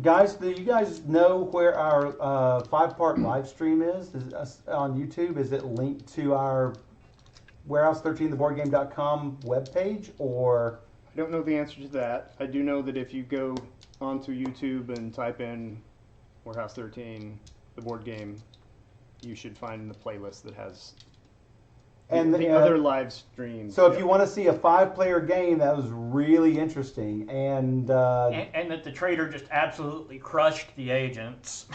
Guys, do you guys know where our 5-part live stream is on YouTube? Is it linked to our warehouse13theboardgame.com webpage, or? I don't know the answer to that. I do know that if you go onto YouTube and type in Warehouse 13, the board game, you should find the playlist that has the other live streams. So if you want to see a 5-player game, that was really interesting, and that the Traitor just absolutely crushed the agents.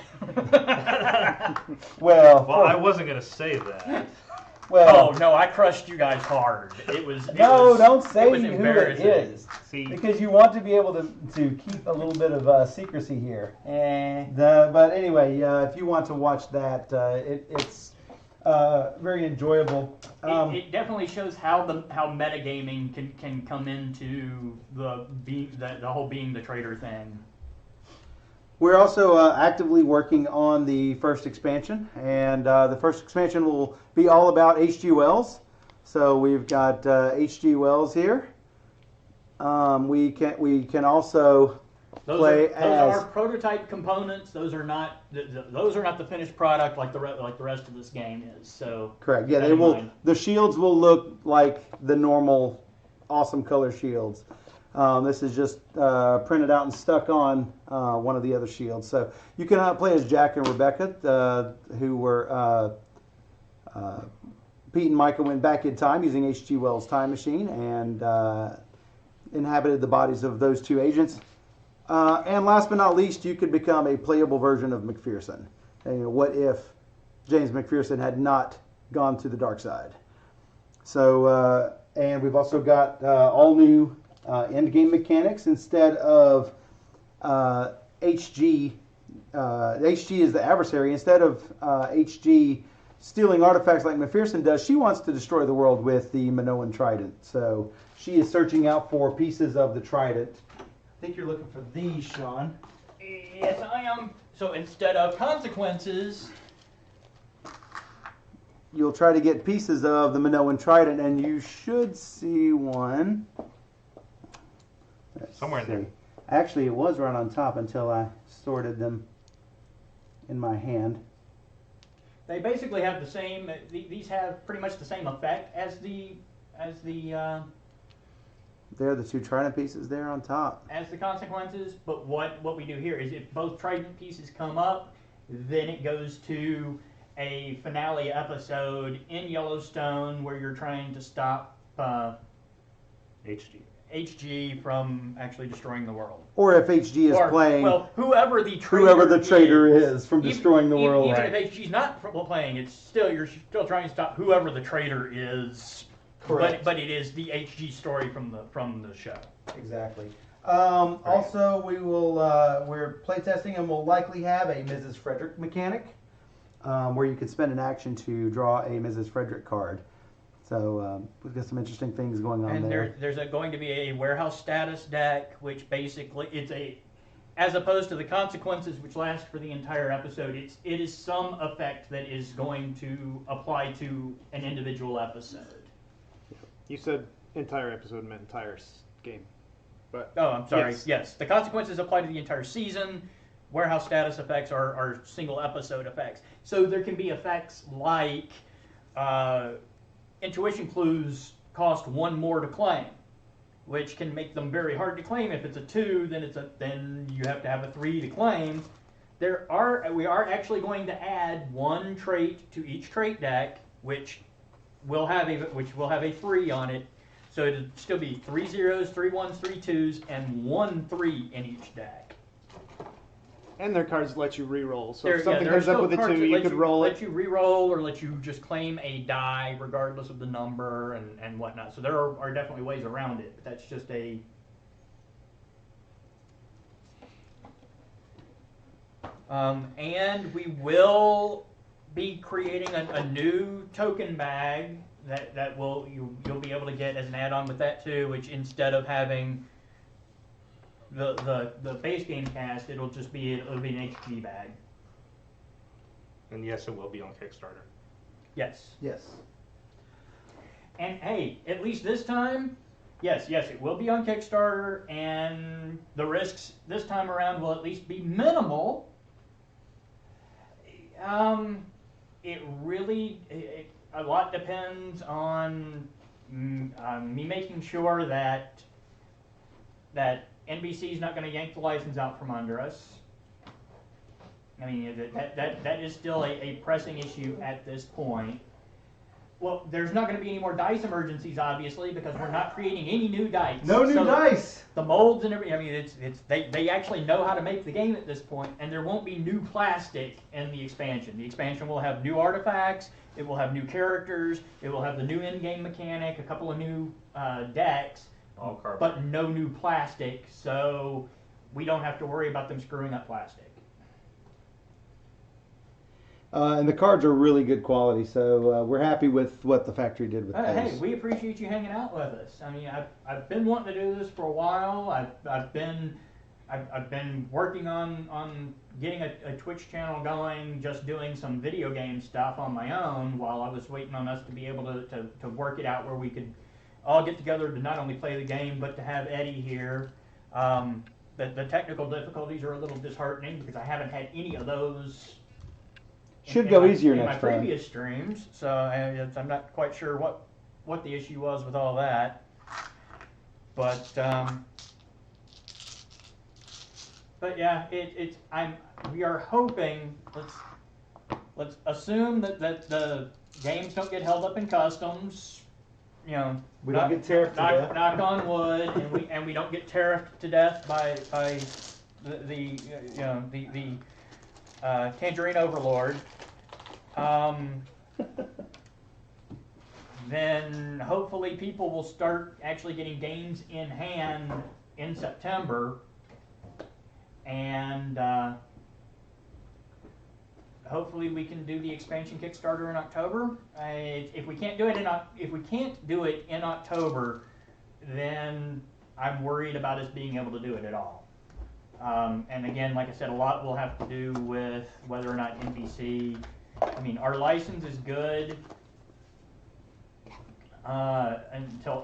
well, I wasn't going to say that. Well, oh no, I crushed you guys hard. Don't say who it is. See, Because you want to be able to keep a little bit of secrecy here. But anyway, if you want to watch that, it's very enjoyable. It definitely shows how metagaming can come into the whole being the Traitor thing. We're also actively working on the first expansion, and the first expansion will be all about H.G. Wells. So we've got H.G. Wells here. We can also play those are prototype components. Those are not the finished product like the rest of this game is. So correct. Yeah, they will. The shields will look like the normal, awesome color shields. This is just printed out and stuck on one of the other shields. So you can play as Jack and Rebecca, who were Pete and Micah went back in time using H.G. Wells' time machine and inhabited the bodies of those two agents. And last but not least, you could become a playable version of McPherson. And, what if James McPherson had not gone to the dark side? So, and we've also got all new end game mechanics. Instead of HG is the adversary. Instead of HG stealing artifacts like McPherson does, she wants to destroy the world with the Minoan Trident. So she is searching out for pieces of the Trident. I think you're looking for these, Sean. Yes, I am. So instead of consequences, you'll try to get pieces of the Minoan Trident, and you should see one. Somewhere in there. Actually, it was right on top until I sorted them in my hand. they basically have the same. These have pretty much the same effect as the. They're the two trident pieces there on top. As the consequences, but what we do here is if both trident pieces come up, then it goes to a finale episode in Yellowstone where you're trying to stop HG from actually destroying the world. Or if HG is playing, well, whoever the traitor is from destroying the world. Even if HG's not playing, you're still trying to stop whoever the traitor is. Correct. But it is the HG story from the show. Exactly. Also, we're playtesting and we'll likely have a Mrs. Frederick mechanic, where you can spend an action to draw a Mrs. Frederick card. So we've got some interesting things going on there. And there's going to be a warehouse status deck, which basically as opposed to the consequences, which last for the entire episode, it is some effect that is going to apply to an individual episode. You said entire episode meant entire game. But oh, I'm sorry. Yes, the consequences apply to the entire season. Warehouse status effects are single episode effects. So there can be effects like intuition clues cost one more to claim, which can make them very hard to claim. If it's a 2, then you have to have a 3 to claim. We are actually going to add one trait to each trait deck, which will have a 3 on it. So it'll still be 3 zeros, 3 1s, 3 2s, and 1 3 in each deck. And their cards let you re-roll. So There- if something there are comes up still with a cards 2, that you let could roll let it. you re-roll, or let you just claim a die regardless of the number and whatnot. So there are definitely ways around it. But that's just a. And we will be creating a new token bag that you'll be able to get as an add-on with that too. Which instead of having the base game cast, it'll be an HG bag. And yes, it will be on Kickstarter. Yes. Yes. And hey, at least this time, Yes, it will be on Kickstarter, and the risks this time around will at least be minimal. A lot depends on me making sure that NBC is not going to yank the license out from under us. I mean, that is still a pressing issue at this point. Well, there's not going to be any more dice emergencies, obviously, because we're not creating any new dice. No new dice. The molds and everything. I mean, they actually know how to make the game at this point, and there won't be new plastic in the expansion. The expansion will have new artifacts. It will have new characters. It will have the new in-game mechanic, a couple of new decks, All carbon. but no new plastic. So we don't have to worry about them screwing up plastic. And the cards are really good quality, so we're happy with what the factory did with those. Hey, we appreciate you hanging out with us. I mean, I've been wanting to do this for a while. I've been working on getting a Twitch channel going, just doing some video game stuff on my own while I was waiting on us to be able to work it out where we could all get together to not only play the game but to have Eddie here. The technical difficulties are a little disheartening because I haven't had any of those. Should go easier in next my time. previous streams, so I'm not quite sure what the issue was with all that. But yeah, we are hoping. Let's assume that the games don't get held up in customs. You know, We don't get tariffed to death. knock on wood, and we don't get tariffed to death by the Tangerine Overlord. Then hopefully people will start actually getting games in hand in September, and hopefully we can do the expansion Kickstarter in October. If we can't do it in October, then I'm worried about us being able to do it at all. And again, like I said, a lot will have to do with whether or not NBC. I mean, our license is good until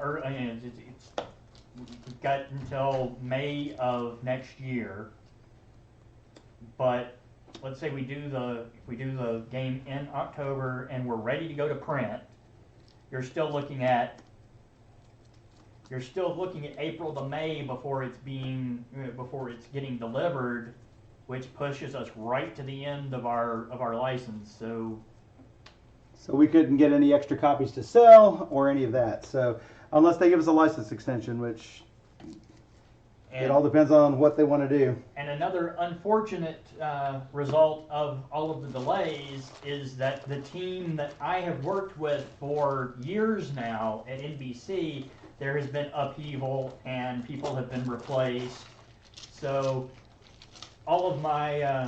we've got until May of next year. But let's say if we do the game in October and we're ready to go to print, you're still looking at April to May before it's getting delivered, which pushes us right to the end of our license. So we couldn't get any extra copies to sell or any of that. So unless they give us a license extension, which it all depends on what they want to do. And another unfortunate result of all of the delays is that the team that I have worked with for years now at NBC, there has been upheaval and people have been replaced. So all of my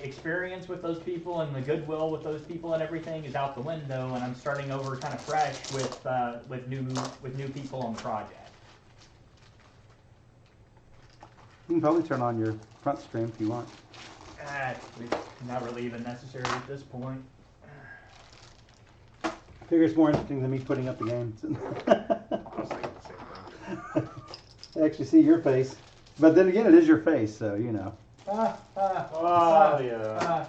experience with those people and the goodwill with those people and everything is out the window, and I'm starting over kind of fresh with new people on the project. You can probably turn on your front stream if you want. It's not really even necessary at this point. I figure it's more interesting than me putting up the games. I was thinking the same thing. I actually see your face. But then again, it is your face, so you know. Oh, yeah.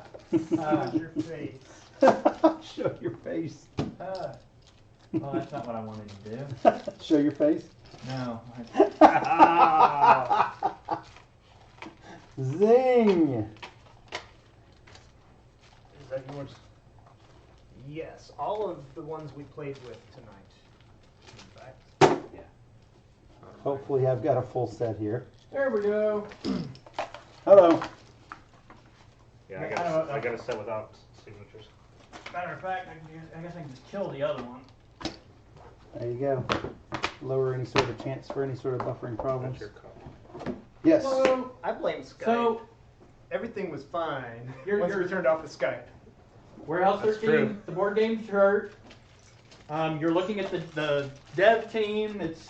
Your face. Show your face. Well, that's not what I wanted to do. Show your face? No. Zing! Is that yours? Yes, all of the ones we played with tonight. In fact, yeah. Hopefully I've got a full set here. There we go. Hello. Yeah, I got a set without signatures. Matter of fact, I guess I can just kill the other one. There you go. Lower any sort of chance for any sort of buffering problems. That's your cup. Yes. So, I blame Skype. So, everything was fine You're- once we turned off the Skype. Warehouse That's 13, true. the board game shirt. You're looking at the dev team. It's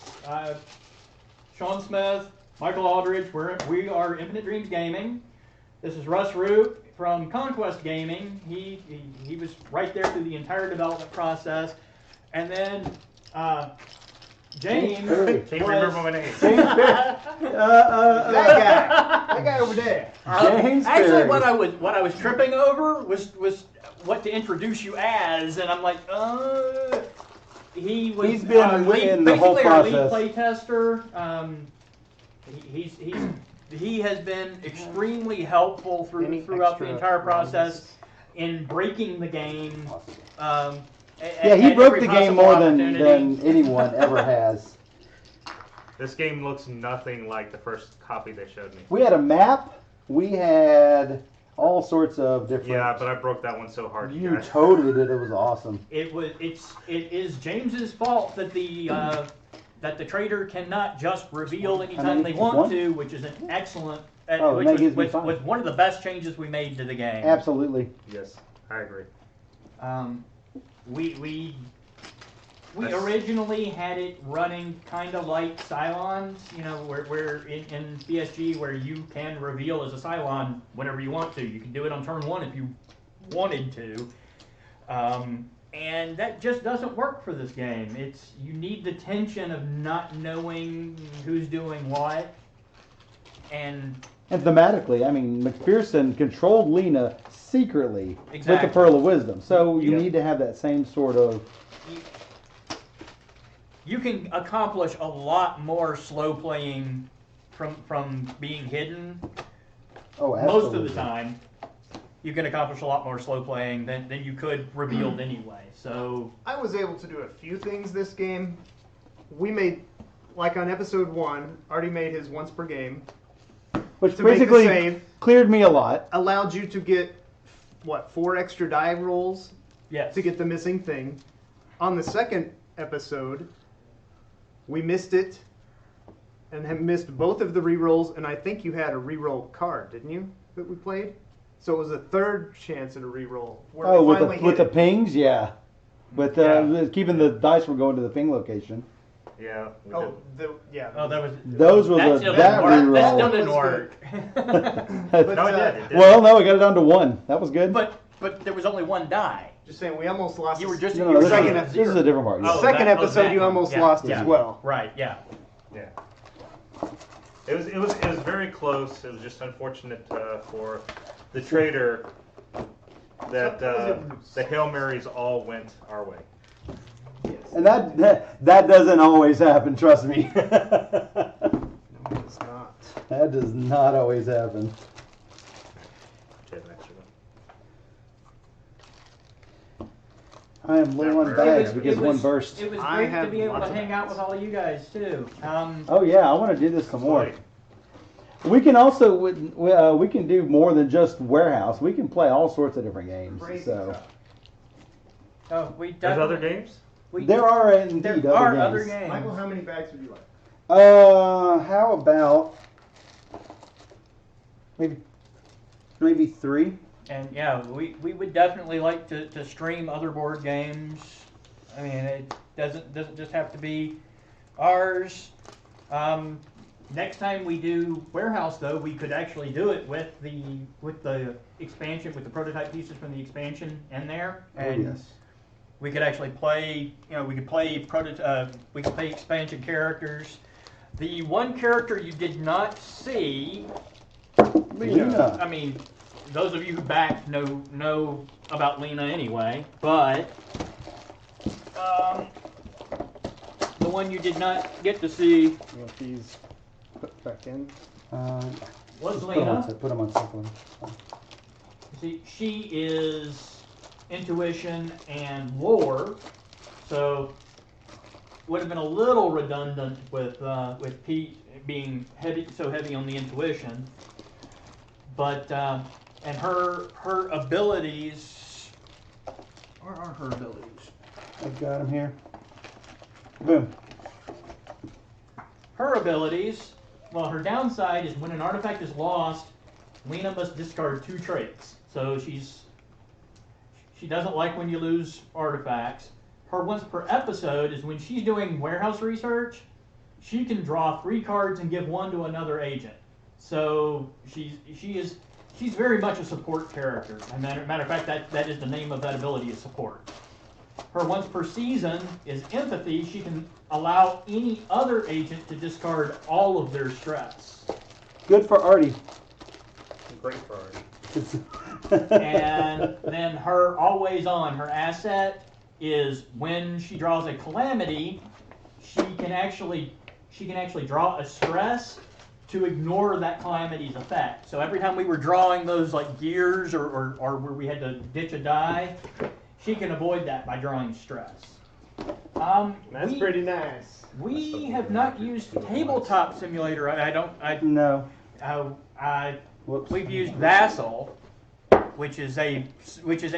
Sean Smith, Michael Aldridge. We are Infinite Dreams Gaming. This is Russ Root from Conquest Gaming. He was right there through the entire development process. And then James Perry. Can't was- remember my name. James Perry. That guy over there. James Actually, Perry. what I was tripping over was what to introduce you as, and I'm like, he was. He's been in the whole basically our lead process. playtester. He has been extremely helpful Any throughout the extra entire process rounds? in breaking the game. Yeah, he broke the game more than anyone ever has. This game looks nothing like the first copy they showed me. We had a map. We had all sorts of different. Yeah, but I broke that one so hard. You guys. totally did. It was awesome. It is James's fault that the Traitor cannot just reveal anytime they want to, which is an excellent. Oh, which that gives me was fun. one of the best changes we made to the game. Absolutely. Yes, I agree. We That's- originally had it running kind of like Cylons, where in PSG where you can reveal as a Cylon whenever you want to. You can do it on turn 1 if you wanted to. And that just doesn't work for this game. You need the tension of not knowing who's doing what. And thematically, I mean, McPherson controlled Lena secretly with Exactly. the Pearl of Wisdom. So you Yeah. need to have that same sort of. you can accomplish a lot more slow playing from being hidden. Oh, Most absolutely. of the time, you can accomplish a lot more slow playing than you could revealed anyway. So I was able to do a few things this game. We made, like on episode 1, already made his once per game. Which to make the basically save. cleared me a lot. Allowed you to get, 4 extra die rolls yes, to get the missing thing. On the second episode, we missed it and have missed both of the rerolls, and I think you had a reroll card, didn't you, that we played? So it was a third chance at a reroll. Where Oh, we with finally the hit it. pings, yeah. But Yeah. keeping the dice from going to the ping location. Yeah. We Oh, yeah. oh, that was Those were that the still that didn't work. That still reroll. didn't was work. did. No, it did. It did. Well, no, we got it down to 1. That was good. but there was only one die. Just saying, we almost lost. You were the just no, you no, were this, second is, this is a different part. Oh, Yeah. second that- episode that you one. almost Yeah, lost yeah. as well. Right. Yeah. Yeah. It was very close. It was just unfortunate for the Traitor that the Hail Marys all went our way. And that doesn't always happen, trust me. No, it's not. That does not always happen. Take an extra one. I am low on It bags was- because it one was- burst. It was I great to have be able to lots of hang out bags. with all of you guys too. Oh yeah, I want to do this some more. Boy, We can also we can do more than just warehouse. We can play all sorts of different games. Crazy So stuff. Oh, we There's other definitely- games? we- there are indeed there are other other games. games. Michael, how many bags would you like? How about maybe 3? And yeah, we would definitely like to stream other board games. I mean, it doesn't just have to be ours. Next time we do warehouse, though, we could actually do it with the expansion, with the prototype pieces from the expansion in there, and yes. we could actually play. We could play we could play expansion characters. The one character you did not see. Lena. I mean, those of you who backed know about Lena anyway, but the one you did not get to see You want these put back in? was Just put 'em on, Lena. put 'em on something. See, she is intuition and lore, so would have been a little redundant with Pete being so heavy on the intuition, but and her abilities. Where are her abilities? I've got them here. Boom. Her abilities, well, her downside is when an artifact is lost, Lena must discard 2 traits. So she doesn't like when you lose artifacts. Her once per episode is when she's doing warehouse research, she can draw 3 cards and give 1 to another agent. So she's very much a support character. As a matter of fact, that is the name of that ability, is support. her once per season is empathy. She can allow any other agent to discard all of their stress. Good for Artie. Great for Artie. And then her always on, her asset is when she draws a calamity, she can actually draw a stress to ignore that calamity's effect. So every time we were drawing those like gears or where we had to ditch a die, she can avoid that by drawing stress. That's pretty nice. We have not used Tabletop Simulator. No. Whoops. We've used Vassal, which is a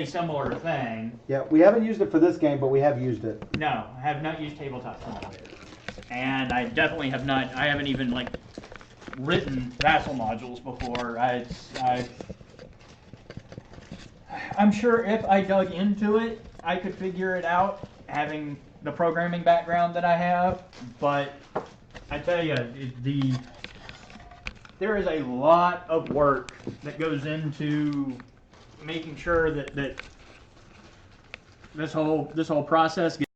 similar thing. Yeah, we haven't used it for this game, but we have used it. No, I have not used Tabletop Simulator. And I definitely have not, I haven't even like written Vassal modules before. I'm sure if I dug into it, I could figure it out, having the programming background that I have. But I tell you, there is a lot of work that goes into making sure that this whole process gets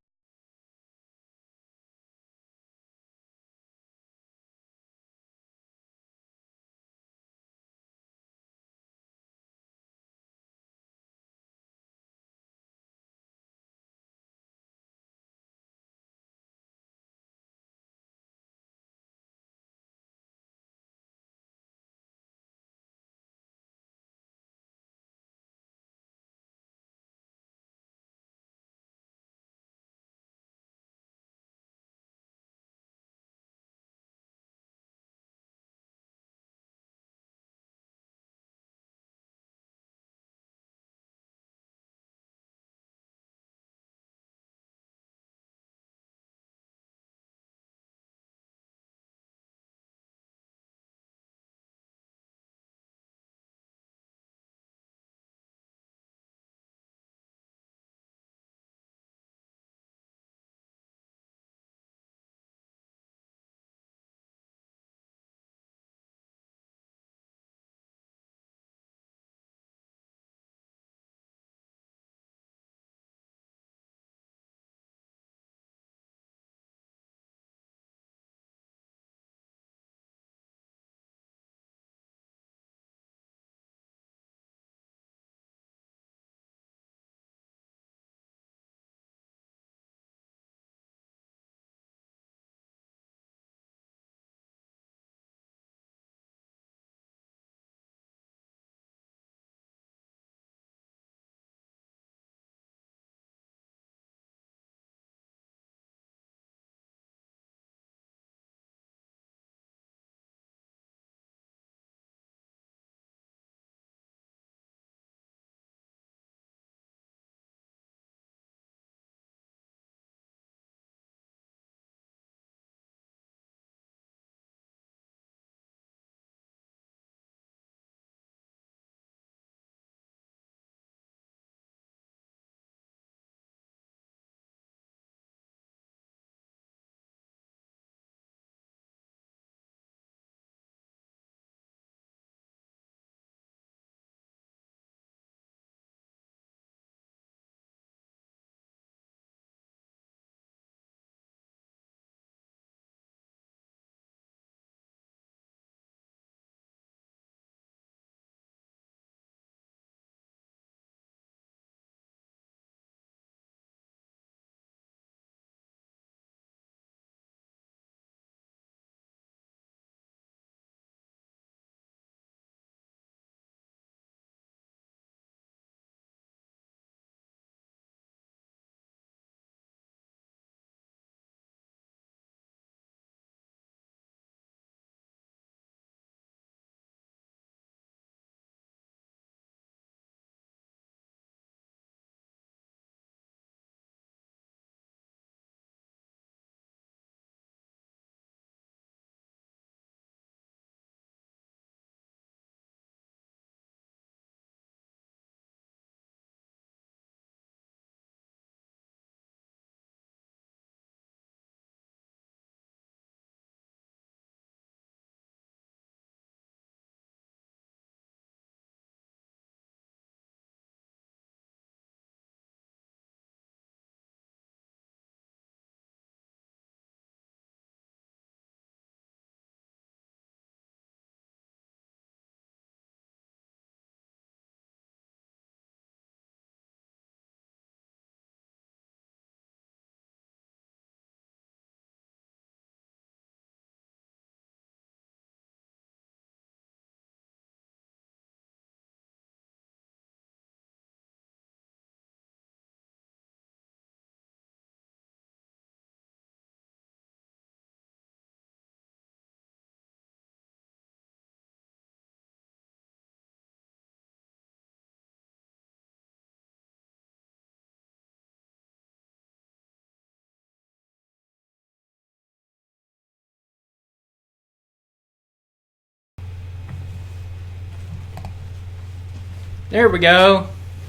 There we go.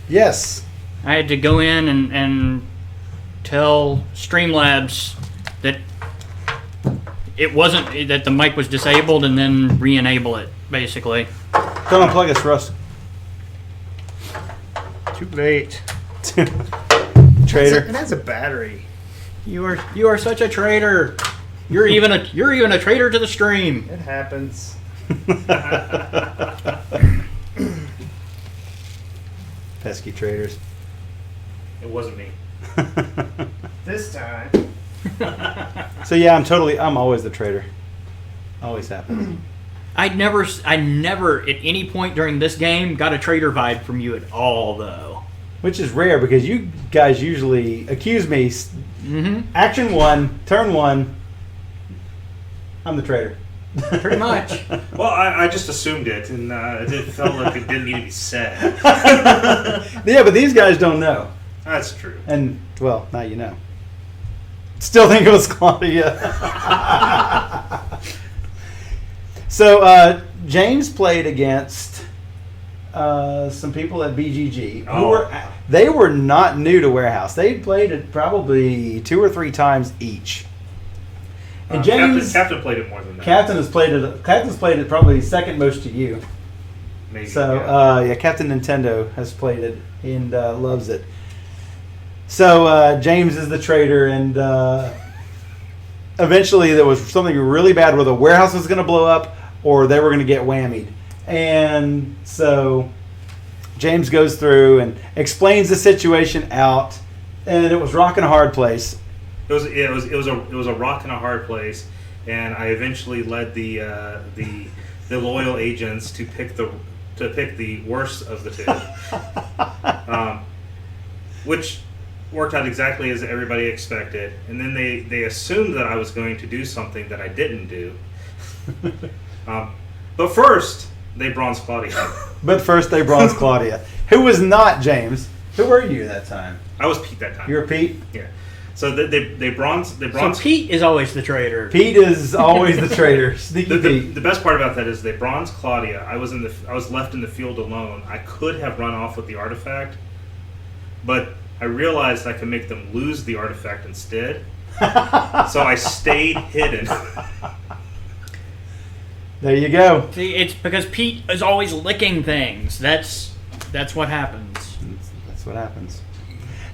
Yes. I had to go in and tell Streamlabs that it wasn't, that the mic was disabled, and then re-enable it, basically. Don't unplug us, Russ. Too late. Traitor. It has a battery. You are such a traitor. You're even a traitor to the stream. It happens. Pesky traitors. It wasn't me. This time. So yeah, I'm always the traitor. Always happens. I never at any point during this game got a traitor vibe from you at all, though. Which is rare because you guys usually accuse me. Mm-hmm. Action 1, turn 1. I'm the traitor. Pretty much. Well, I just assumed it, and it felt like it didn't need to be said. Yeah, but these guys don't know. That's true. And, well, now you know. Still think it was Claudia. So, James played against some people at BGG. They were not new to Warehouse. They played it probably 2 or 3 times each. And James, Captain played it more than that. Captain's played it probably second most to you. Maybe. So, yeah. Captain Nintendo has played it and loves it. So, James is the traitor, and eventually there was something really bad where the warehouse was going to blow up or they were going to get whammied. And so, James goes through and explains the situation out, and it was rock and a hard place. It was a rock and a hard place, and I eventually led the loyal agents to pick the worst of the two, which worked out exactly as everybody expected. And then they assumed that I was going to do something that I didn't do. But first they bronzed Claudia. Who was not James. Who were you that time? I was Pete that time. You were Pete? Yeah. So they bronzed. So Pete is always the traitor. Pete is always the traitor. Sneaky Pete. The best part about that is they bronzed Claudia. I was left in the field alone. I could have run off with the artifact, but I realized I could make them lose the artifact instead. So I stayed hidden. There you go. See, it's because Pete is always licking things. That's what happens. That's what happens.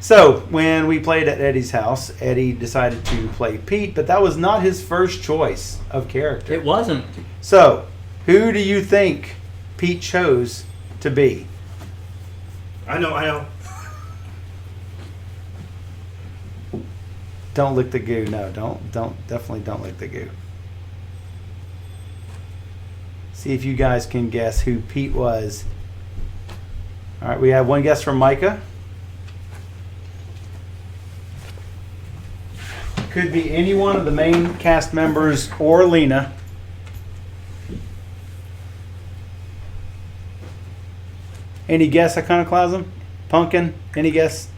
So, when we played at Eddie's house, Eddie decided to play Pete, but that was not his first choice of character. It wasn't. So, who do you think Pete chose to be? I know. Don't lick the goo. No, definitely don't lick the goo. See if you guys can guess who Pete was. All right, we have one guess from Micah. Could be any one of the main cast members or Lena. Any guess, Iconoclasm? Pumpkin? Any guess?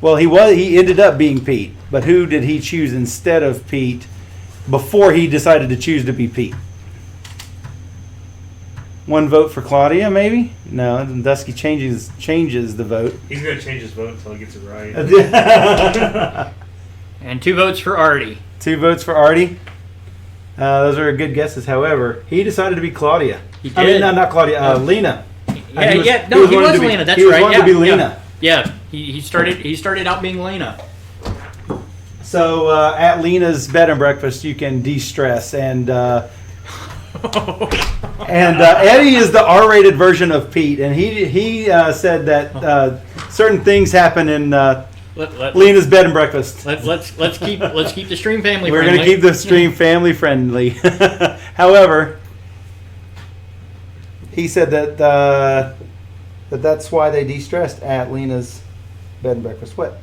Well, he ended up being Pete, but who did he choose instead of Pete before he decided to choose to be Pete? One vote for Claudia, maybe? No, Dusky changes the vote. He's going to change his vote until he gets it right. And 2 votes for Artie. 2 votes for Artie. Those are good guesses. However, he decided to be Claudia. He did. I mean, not Claudia. Lena. Yeah, no, he was Lena. That's right. He was wanting to be Lena. Yeah, he started out being Lena. So at Lena's bed and breakfast, you can de-stress, and Eddie is the R-rated version of Pete, and he said that certain things happen in Lena's bed and breakfast. Let's keep the stream family. We're going to keep the stream family friendly. However, he said that that's why they de-stressed at Lena's bed and breakfast. What?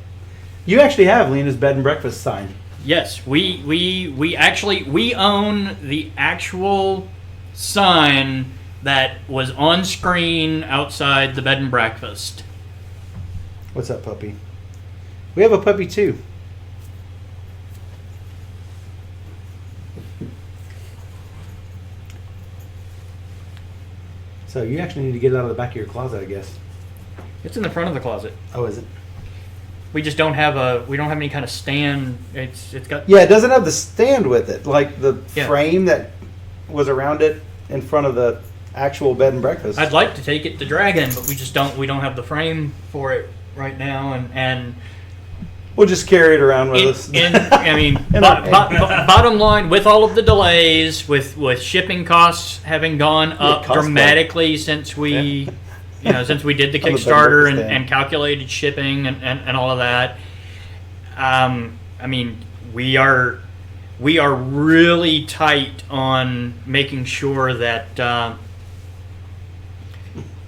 You actually have Lena's bed and breakfast sign. Yes, we actually own the actual sign that was on screen outside the bed and breakfast. What's up, puppy? We have a puppy too. So you actually need to get it out of the back of your closet, I guess. It's in the front of the closet. Oh, is it? We just don't have any kind of stand. It's got. Yeah, it doesn't have the stand with it, like the Yeah. frame that was around it in front of the actual bed and breakfast. I'd like to take it to Dragon, but we just don't. We don't have the frame for it right now, and We'll just carry it around with us. Bottom line, with all of the delays, with shipping costs having gone up dramatically since we, since we did the Kickstarter and calculated shipping and all of that, we are really tight on making sure that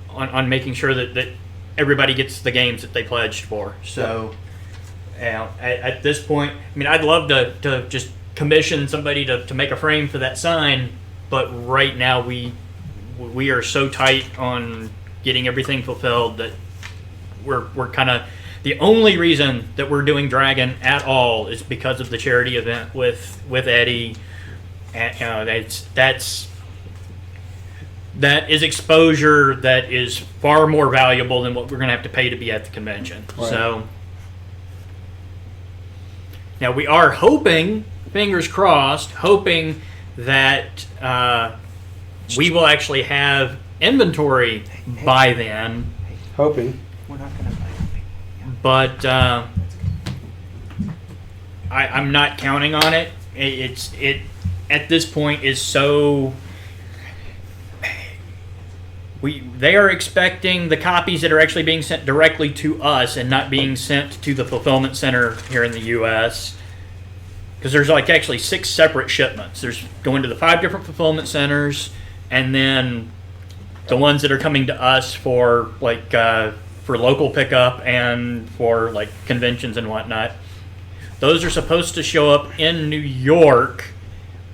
on making sure that everybody gets the games that they pledged for. So. At this point, I'd love to just commission somebody to make a frame for that sign, but right now we are so tight on getting everything fulfilled that we're kind of the only reason that we're doing Dragon at all is because of the charity event with Eddie. And, that is exposure that is far more valuable than what we're going to have to pay to be at the convention. Right. So. Now we are hoping, fingers crossed, that we will actually have inventory by then. Hoping. We're not going to buy it. But I'm not counting on it. It at this point is so. They are expecting the copies that are actually being sent directly to us and not being sent to the fulfillment center here in the U.S. Because there's actually 6 separate shipments. There's going to the 5 different fulfillment centers, and then the ones that are coming to us for for local pickup and for conventions and whatnot. Those are supposed to show up in New York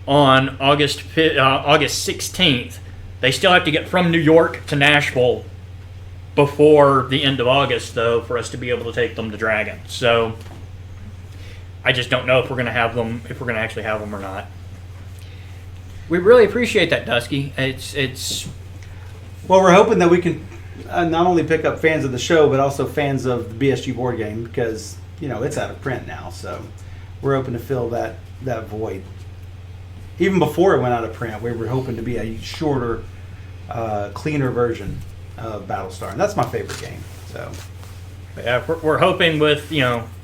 on August 16th. They still have to get from New York to Nashville before the end of August, though, for us to be able to take them to Dragon. So I just don't know if we're going to have them, if we're going to actually have them or not. We really appreciate that, Dusky. It's. Well, we're hoping that we can not only pick up fans of the show, but also fans of the BSG board game because it's out of print now. So we're hoping to fill that void. Even before it went out of print, we were hoping to be a shorter, cleaner version of Battlestar, and that's my favorite game. So, yeah, we're hoping with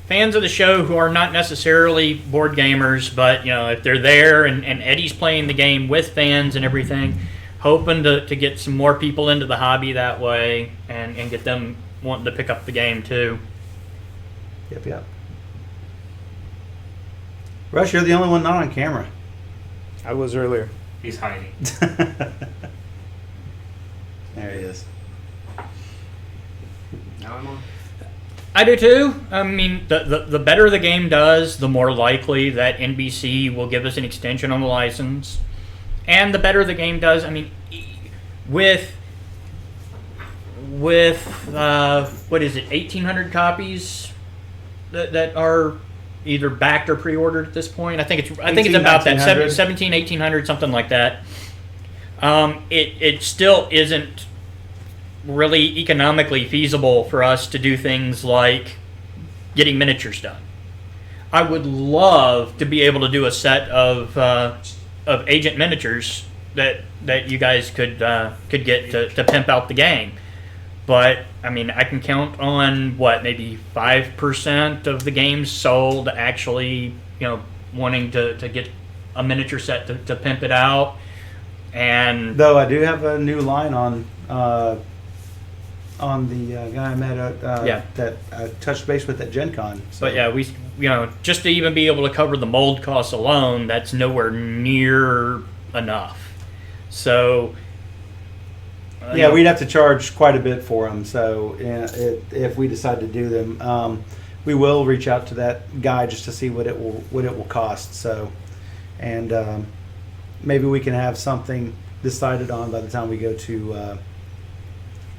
fans of the show who are not necessarily board gamers, but if they're there and Eddie's playing the game with fans and everything, hoping to get some more people into the hobby that way and get them wanting to pick up the game too. Yep. Russ, you're the only one not on camera. I was earlier. He's hiding. There he is. Now I'm on. I do too. The better the game does, the more likely that NBC will give us an extension on the license. And the better the game does, with what is it, 1,800 copies that are either backed or pre-ordered at this point. I think it's about that 17, 1,800, something like that. It still isn't really economically feasible for us to do things like getting miniatures done. I would love to be able to do a set of agent miniatures that you guys could get to pimp out the game. But I can count on maybe 5% of the games sold actually, wanting to get a miniature set to pimp it out. And though I do have a new line on the guy I met at that I touched base with at Gen Con. So. But yeah, we just to even be able to cover the mold costs alone, that's nowhere near enough. So. Yeah, we'd have to charge quite a bit for them. So if we decide to do them, we will reach out to that guy just to see what it will cost. So, and maybe we can have something decided on by the time we go to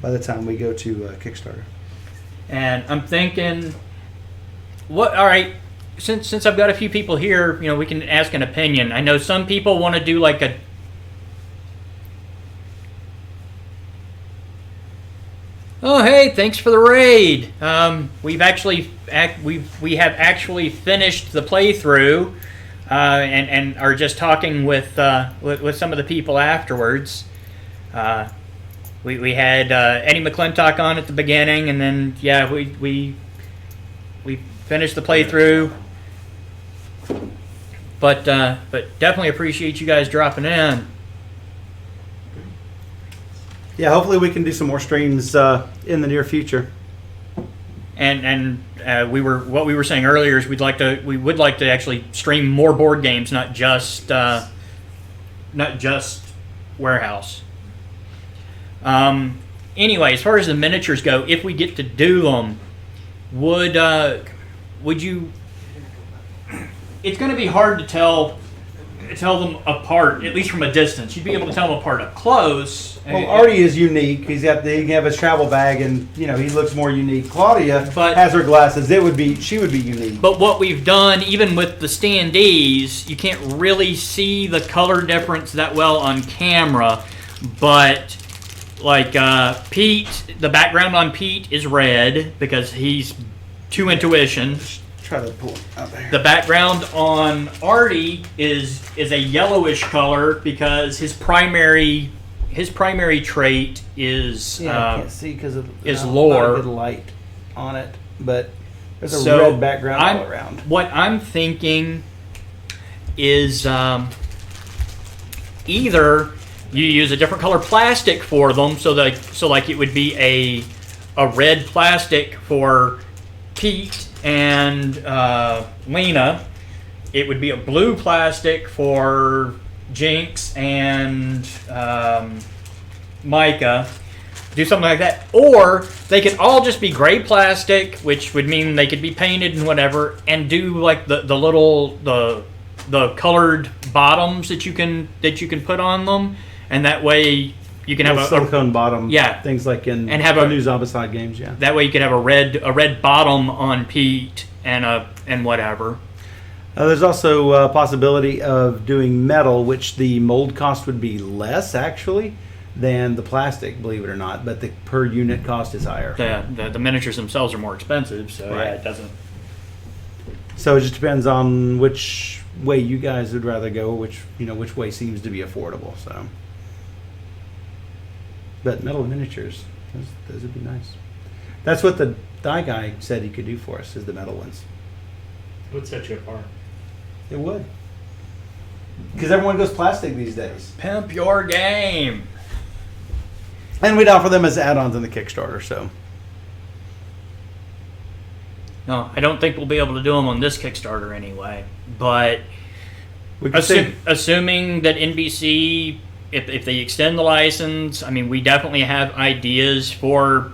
Kickstarter. And I'm thinking, all right. Since I've got a few people here, we can ask an opinion. I know some people want to do like a. hey, thanks for the raid. We've actually we have actually finished the playthrough, and are just talking with some of the people afterwards. We had Eddie McClintock on at the beginning, and then we finished the playthrough. But definitely appreciate you guys dropping in. Yeah, hopefully we can do some more streams in the near future. And what we were saying earlier is we would like to actually stream more board games, not just Warehouse. Anyway, as far as the miniatures go, if we get to do them, would you? It's going to be hard to tell them apart, at least from a distance. You'd be able to tell them apart up close. Well, Artie is unique. He can have his travel bag, and he looks more unique. Claudia has her glasses. She would be unique. But what we've done, even with the standees, you can't really see the color difference that well on camera. But like Pete, the background on Pete is red because he's 2 intuition. Try to pull it out there. The background on Artie is a yellowish color because his primary trait is I can't see because of lore. Not a good light on it, but there's a red background all around. What I'm thinking is either you use a different color plastic for them, so like it would be a red plastic for Pete and Lena. It would be a blue plastic for Jinx and Micah. Do something like that. Or they could all just be gray plastic, which would mean they could be painted and whatever, and do like the colored bottoms that you can put on them, and that way you can have a silicone bottom. Yeah, things like in and have the new Zombicide games. Yeah, that way you could have a red bottom on Pete and whatever. There's also a possibility of doing metal, which the mold cost would be less actually than the plastic, believe it or not, but the per unit cost is higher. The miniatures themselves are more expensive, so right. Yeah, it doesn't. So it just depends on which way you guys would rather go, which way seems to be affordable. So, but metal miniatures, those would be nice. That's what the die guy said he could do for us, is the metal ones. It would set you apart. It would. Because everyone goes plastic these days. Pimp your game. And we'd offer them as add-ons in the Kickstarter, so. No, I don't think we'll be able to do them on this Kickstarter anyway. But assuming that NBC, if they extend the license, I mean, we definitely have ideas for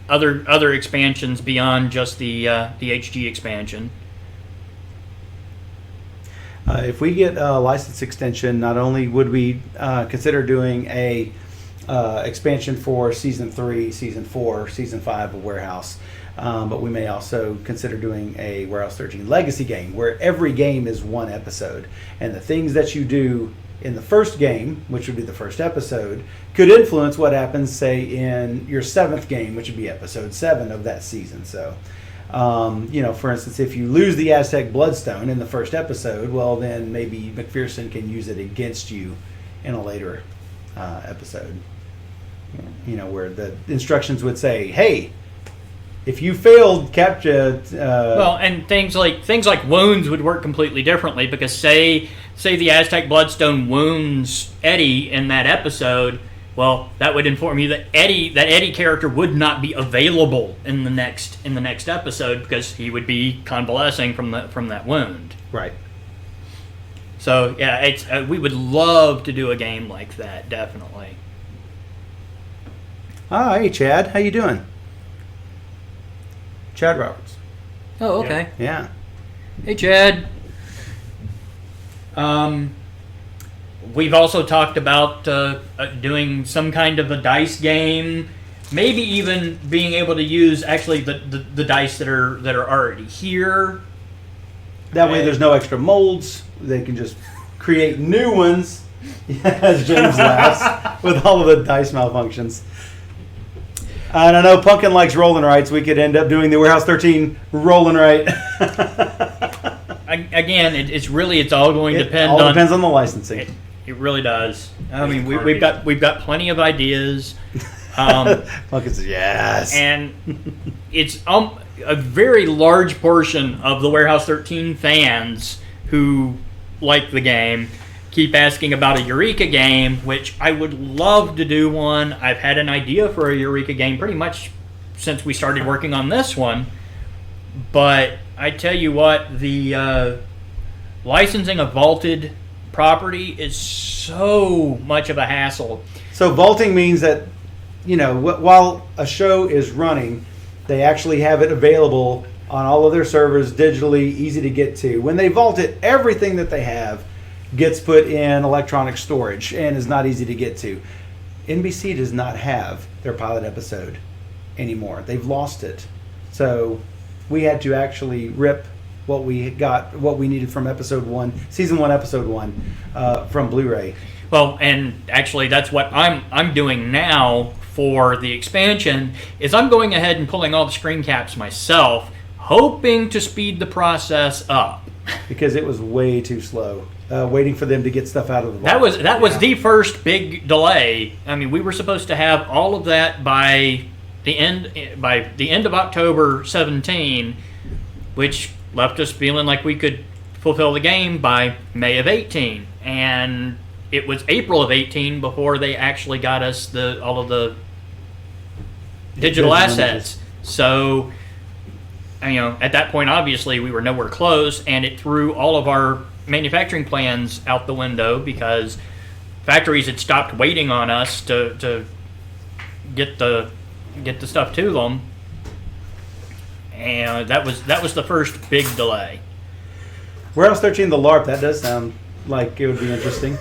other expansions beyond just the HG expansion. If we get a license extension, not only would we consider doing a expansion for Season 3, Season 4, Season 5 of Warehouse, but we may also consider doing a Warehouse 13 Legacy game, where every game is one episode. And the things that you do in the first game, which would be the first episode, could influence what happens, say, in your 7th game, which would be Episode 7 of that season. So, for instance, if you lose the Aztec Bloodstone in the first episode, well, then maybe McPherson can use it against you in a later episode. Where the instructions would say, "Hey, if you failed capture." Well, and things like wounds would work completely differently, because say the Aztec Bloodstone wounds Eddie in that episode. Well, that would inform you that Eddie character would not be available in the next episode, because he would be convalescing from that wound. Right. So yeah, we would love to do a game like that, definitely. Hey Chad, how you doing? Chad Roberts. Oh, okay. Yeah. Hey Chad. We've also talked about doing some kind of a dice game, maybe even being able to use actually the dice that are already here. That way there's no extra molds. They can just create new ones, as James laughs, with all of the dice malfunctions. I don't know. Pumpkin likes rolling rights. We could end up doing the Warehouse 13 rolling right. Again, it's all going to depend all on. Depends on the licensing. It really does. I mean, we've got plenty of ideas. Pumpkin says yes. And it's a very large portion of the Warehouse 13 fans who like the game keep asking about a Eureka game, which I would love to do one. I've had an idea for a Eureka game pretty much since we started working on this one. But I tell you what, the licensing a vaulted property is so much of a hassle. So vaulting means that, while a show is running, they actually have it available on all of their servers digitally, easy to get to. When they vault it, everything that they have gets put in electronic storage and is not easy to get to. NBC does not have their pilot episode anymore. They've lost it. So we had to actually rip what we needed from season 1, episode 1, from Blu-ray. Well, and actually that's what I'm doing now for the expansion, is I'm going ahead and pulling all the screen caps myself, hoping to speed the process up. Because it was way too slow. Waiting for them to get stuff out of the vault. That was the first big delay. I mean, we were supposed to have all of that by the end of October 17, which left us feeling like we could fulfill the game by May of 18, and it was April of 18 before they actually got us all of the digital assets. So, at that point, obviously, we were nowhere close, and it threw all of our manufacturing plans out the window because factories had stopped waiting on us to get the stuff to them, and that was the first big delay. Warehouse 13, the LARP, that does sound like it would be interesting.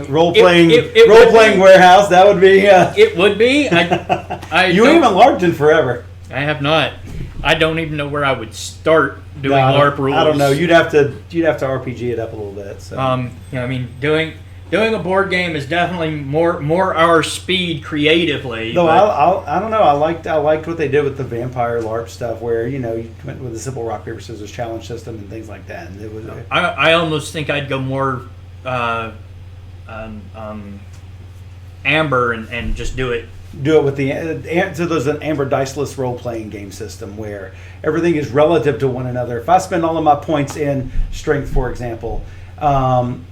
Role playing warehouse, that would be. It would be. You haven't LARPed in forever. I have not. I don't even know where I would start doing LARP rules. I don't know. You'd have to RPG it up a little bit. So. Doing a board game is definitely more our speed creatively. Though I don't know. I liked what they did with the vampire LARP stuff, where you went with a simple rock paper scissors challenge system and things like that. And it was. I almost think I'd go more Amber and just do it. Do it with so there's an Amber diceless role-playing game system where everything is relative to one another. If I spend all of my points in strength, for example, I'm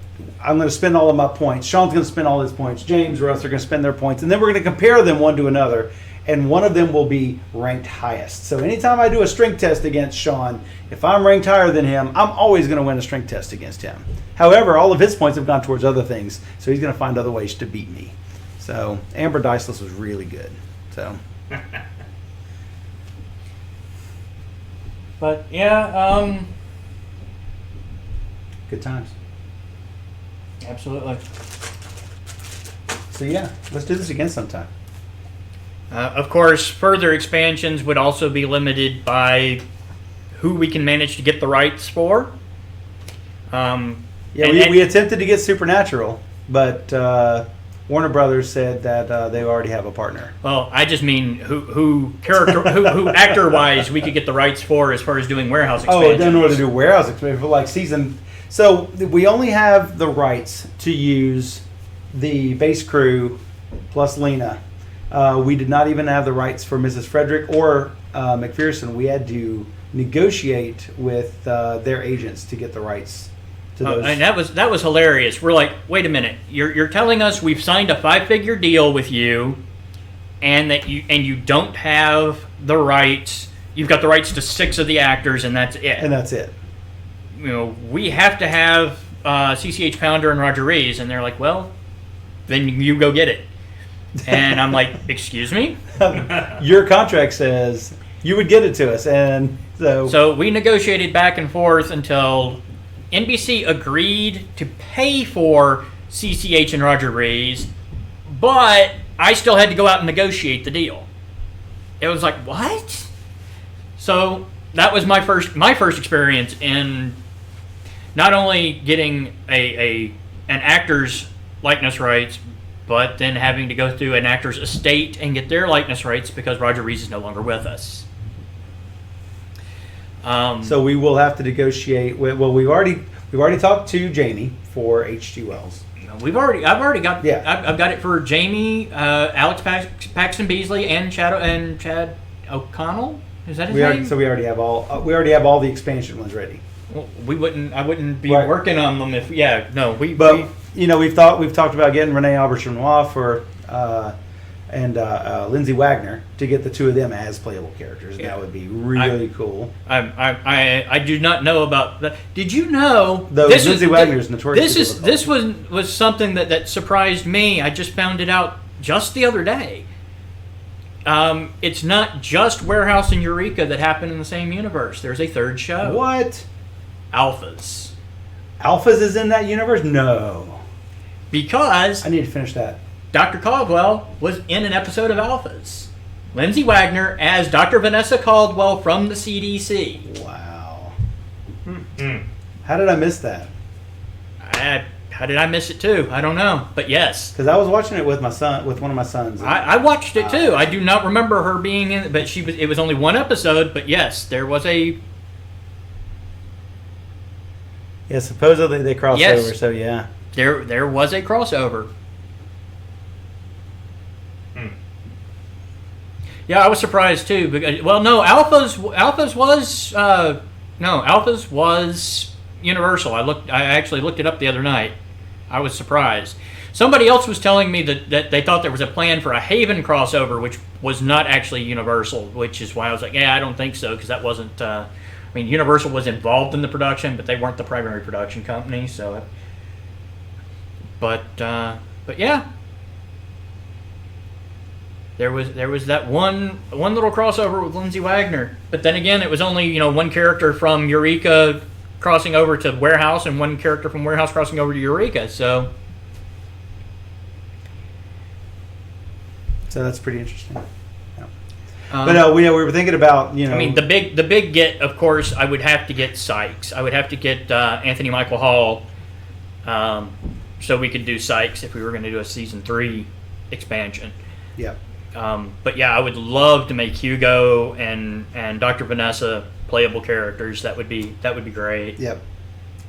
going to spend all of my points. Sean's going to spend all his points. James, Russ are going to spend their points, and then we're going to compare them one to another, and one of them will be ranked highest. So anytime I do a strength test against Sean, if I'm ranked higher than him, I'm always going to win a strength test against him. However, all of his points have gone towards other things, so he's going to find other ways to beat me. So Amber Diceless was really good. So, but yeah, good times. Absolutely. So yeah, let's do this again sometime. Of course, further expansions would also be limited by who we can manage to get the rights for. We attempted to get Supernatural, but. Warner Brothers said that they already have a partner. Well, I just mean who actor-wise we could get the rights for as far as doing warehouse expansions. Oh, in order to do warehouse expansion for like season. So we only have the rights to use the base crew plus Lena. We did not even have the rights for Mrs. Frederick or McPherson. We had to negotiate with their agents to get the rights. And that was hilarious. We're like, wait a minute, you're telling us we've signed a 5-figure deal with you, and that you don't have the rights. You've got the rights to 6 of the actors, and that's it. And that's it. We have to have CCH Pounder and Roger Rees, and they're like, well, then you go get it. And I'm like, excuse me? Your contract says you would get it to us, and so we negotiated back and forth until NBC agreed to pay for CCH and Roger Rees, but I still had to go out and negotiate the deal. It was like, what? So that was my first experience in not only getting an actor's likeness rights, but then having to go through an actor's estate and get their likeness rights because Roger Rees is no longer with us. So we will have to negotiate. Well, we've already talked to Jamie for H.G. Wells. I've already got. Yeah. I've got it for Jamie, Alex Paxton Beasley, and Chad O'Connell. Is that his name? So we already have all. We already have all the expansion ones ready. Well, I wouldn't be Right. working on them if. Yeah. No. We've talked about getting Renee Auberjonois for and Lindsay Wagner to get the two of them as playable characters. Yeah. That would be really cool. I do not know about that. Did you know? Lindsay Wagner is notorious. This was something that surprised me. I just found it out just the other day. It's not just Warehouse and Eureka that happen in the same universe. There's a third show. What? Alphas. Alphas is in that universe? No. Because I need to finish that. Dr. Caldwell was in an episode of Alphas. Lindsay Wagner as Dr. Vanessa Caldwell from the CDC. Wow. How did I miss that? How did I miss it too? I don't know, but yes. Because I was watching it with my son, with one of my sons. I watched it too. I do not remember her being in it, but it was only one episode. But yes, there was a. Yeah, supposedly they crossed Yes. over. So yeah. There was a crossover. Yeah, I was surprised too. Because, Alphas was Universal. I actually looked it up the other night. I was surprised. Somebody else was telling me that they thought there was a plan for a Haven crossover, which was not actually Universal, which is why I was like, yeah, I don't think so, because that wasn't. Universal was involved in the production, but they weren't the primary production company. So, but yeah. There was that one little crossover with Lindsay Wagner, but then again, it was only one character from Eureka crossing over to Warehouse and one character from Warehouse crossing over to Eureka. So that's pretty interesting. Yeah. But we were thinking about the big get, of course, I would have to get Sykes. I would have to get Anthony Michael Hall, so we could do Sykes if we were going to do a season 3 expansion. Yeah. But yeah, I would love to make Hugo and Dr. Vanessa playable characters. That would be great. Yep.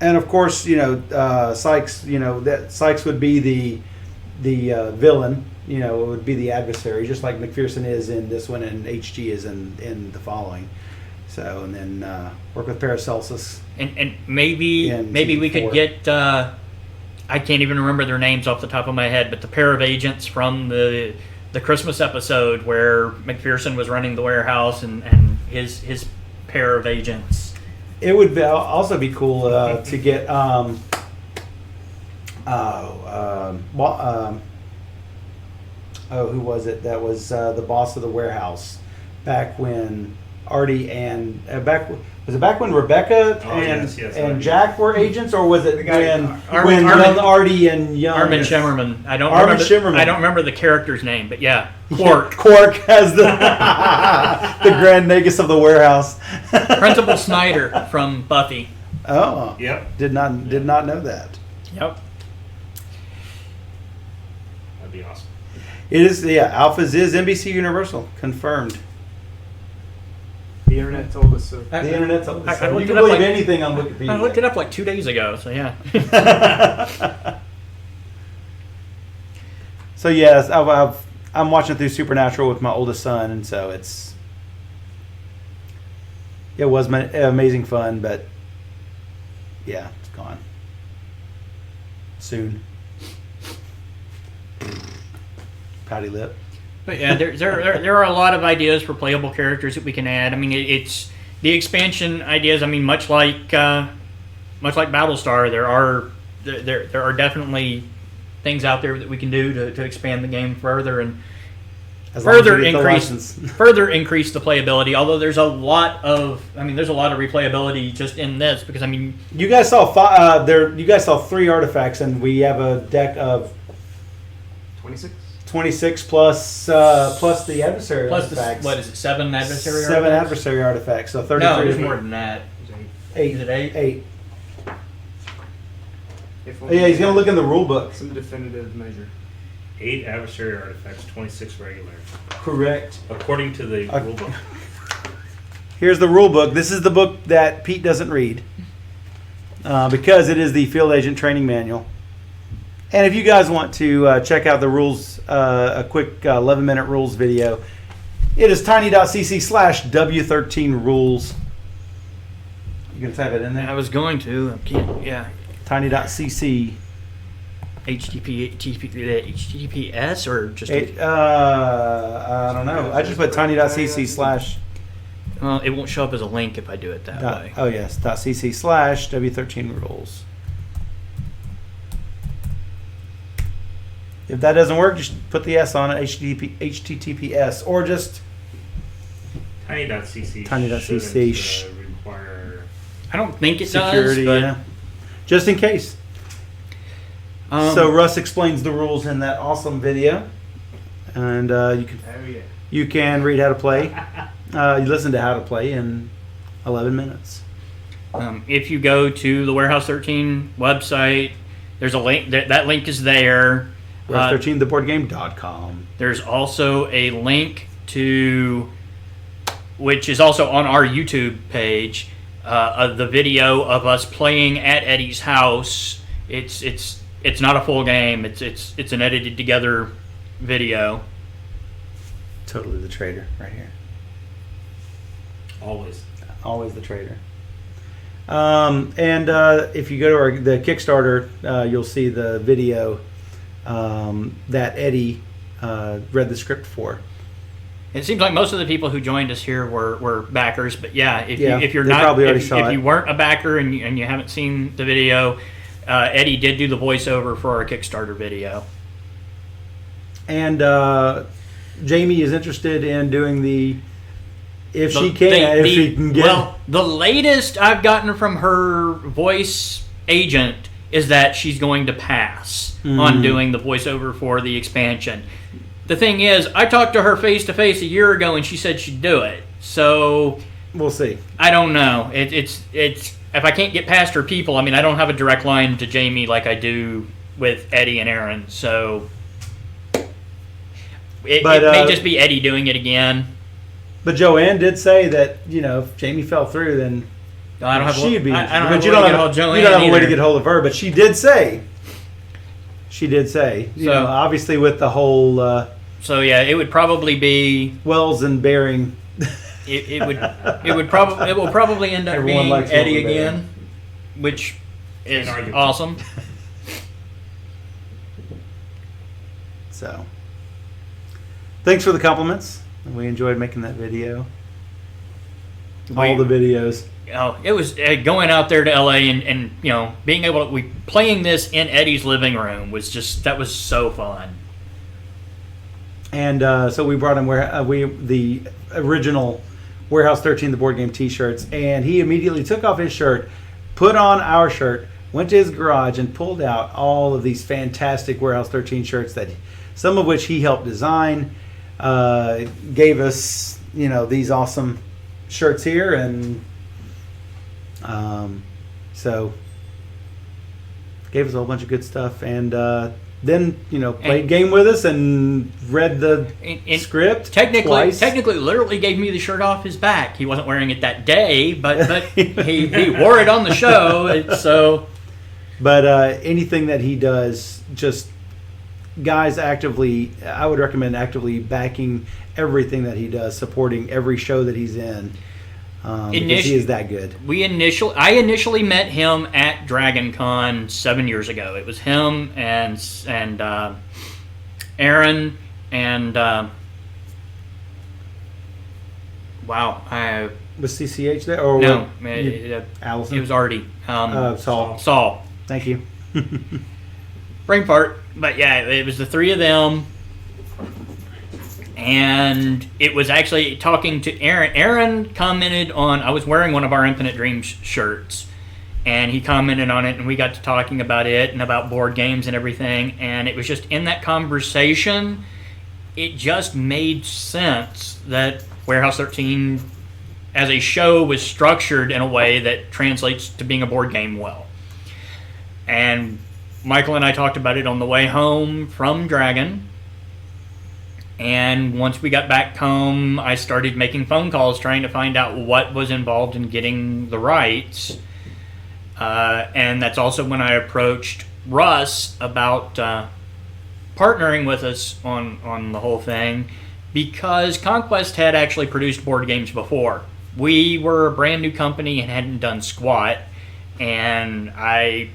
And of course, Sykes. That Sykes would be the villain. It would be the adversary, just like McPherson is in this one, and HG is in the following. So, and then work with Paracelsus. And maybe we could get. I can't even remember their names off the top of my head, but the pair of agents from the Christmas episode where McPherson was running the warehouse and his pair of agents. It would also be cool to get who was it? That was the boss of the warehouse back when Artie and was it back when Rebecca and Jack were agents, or was it when young Artie and young Armin Shimmerman? I don't remember the character's name, but yeah, Quark. Quark has the the Grand Nagus of the warehouse. Principal Snyder from Buffy. Oh, yep. Did not know that. Yep. That'd be awesome. It is, Alphas is NBC Universal, confirmed. The internet told us so. The internet told us so. I You can believe anything on Wikipedia. I looked it up like 2 days ago, so yeah. So yes, I'm watching through Supernatural with my oldest son, and so it was amazing fun, but yeah, it's gone soon. Pouty lip. But yeah, there are a lot of ideas for playable characters that we can add. I mean, it's the expansion ideas. I mean, much like Battlestar, there are definitely things out there that we can do to expand the game further and further increase the playability. Although there's a lot of replayability just in this, because I mean, you guys saw 3 artifacts, and we have a deck of 26 plus the adversary artifacts. What is it? 7 adversary artifacts? 7 adversary artifacts. So 33. No, there's more than that. 8. Is it 8? 8. Yeah, he's gonna look in the rule book. Some definitive measure. 8 adversary artifacts, 26 regular. Correct. According to the rulebook. Here's the rule book. This is the book that Pete doesn't read because it is the Field Agent Training Manual. And if you guys want to check out the rules, a quick 11-minute rules video, it is tiny.cc/W13rules. You can type it in there. I was going to. I can't. Yeah. Tiny.cc. HTTPS or just? I don't know. I just put tiny.cc/. Well, it won't show up as a link if I do it that way. Oh yes. .cc/W13rules. If that doesn't work, just put the S on it. HTTPS or just Tiny.cc. Tiny.cc. shouldn't, require I don't think it security. does. But, Yeah. Just in case. So Russ explains the rules in that awesome video, and you can read how to play. You listen to how to play in 11 minutes. If you go to the Warehouse 13 website, there's a link. That link is there. Warehouse13theboardgame.com. There's also a link to, which is also on our YouTube page, of the video of us playing at Eddie's house. It's not a full game. It's an edited together video. Totally the traitor right here. Always the traitor. And if you go to the Kickstarter, you'll see the video that Eddie read the script for. It seems like most of the people who joined us here were backers, but if you're they not, probably already if saw it. you weren't a backer and you haven't seen the video, Eddie did do the voiceover for our Kickstarter video. And Jamie is interested in doing if she can get. Well, the latest I've gotten from her voice agent is that she's going to pass on doing the voiceover for the expansion. The thing is, I talked to her face to face a year ago, and she said she'd do it. So we'll see. I don't know. It's if I can't get past her people. I mean, I don't have a direct line to Jamie like I do with Eddie and Aaron. So it may just be Eddie doing it again. But Joanne did say that if Jamie fell through, then I don't have she'd be. I don't but have you a way don't to get hold of Joanne. You don't have a way to either. get hold of her. But she did say. Obviously with the whole. So yeah, it would probably be Wells and Bearing. It will probably end up Everyone being likes Eddie Wells and Bearing. again, which is Inarguable. awesome. So, thanks for the compliments. We enjoyed making that video. All the videos. It was going out there to LA and being able to playing this in Eddie's living room was so fun. And so we brought him the original Warehouse 13 the board game T-shirts, and he immediately took off his shirt, put on our shirt, went to his garage, and pulled out all of these fantastic Warehouse 13 shirts some of which he helped design. Gave us these awesome shirts here, and so gave us a whole bunch of good stuff, and then played game with us and read the script twice. Technically, literally gave me the shirt off his back. He wasn't wearing it that day, but he wore it on the show. But anything that he does, just guys, I would recommend actively backing everything that he does, supporting every show that he's in. Because he is that good. I initially met him at DragonCon 7 years ago. It was him and Aaron and was CCH there or no? Allison. It was Artie. Saul. Thank you. Brain fart. But yeah, it was the three of them. And it was actually talking to Aaron. Aaron commented on, I was wearing one of our Infinite Dreams shirts, and he commented on it, and we got to talking about it and about board games and everything. And it was just in that conversation, it just made sense that Warehouse 13 as a show was structured in a way that translates to being a board game well. And Michael and I talked about it on the way home from Dragon, And once we got back home, I started making phone calls trying to find out what was involved in getting the rights. And that's also when I approached Russ about partnering with us on the whole thing, because Conquest had actually produced board games before. We were a brand new company and hadn't done squat, and I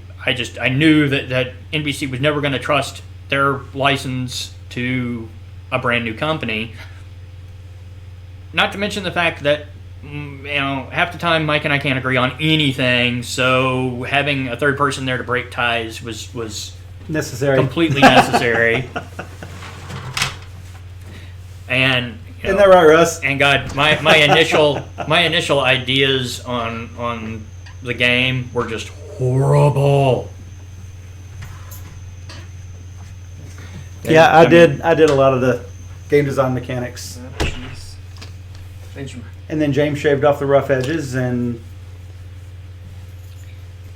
knew that NBC was never going to trust their license to a brand new company. Not to mention the fact that half the time Mike and I can't agree on anything, so having a third person there to break ties was necessary, completely necessary. And isn't that right, Russ? And God, my initial ideas on the game were just horrible. Yeah, I did a lot of the game design mechanics. And then James shaved off the rough edges,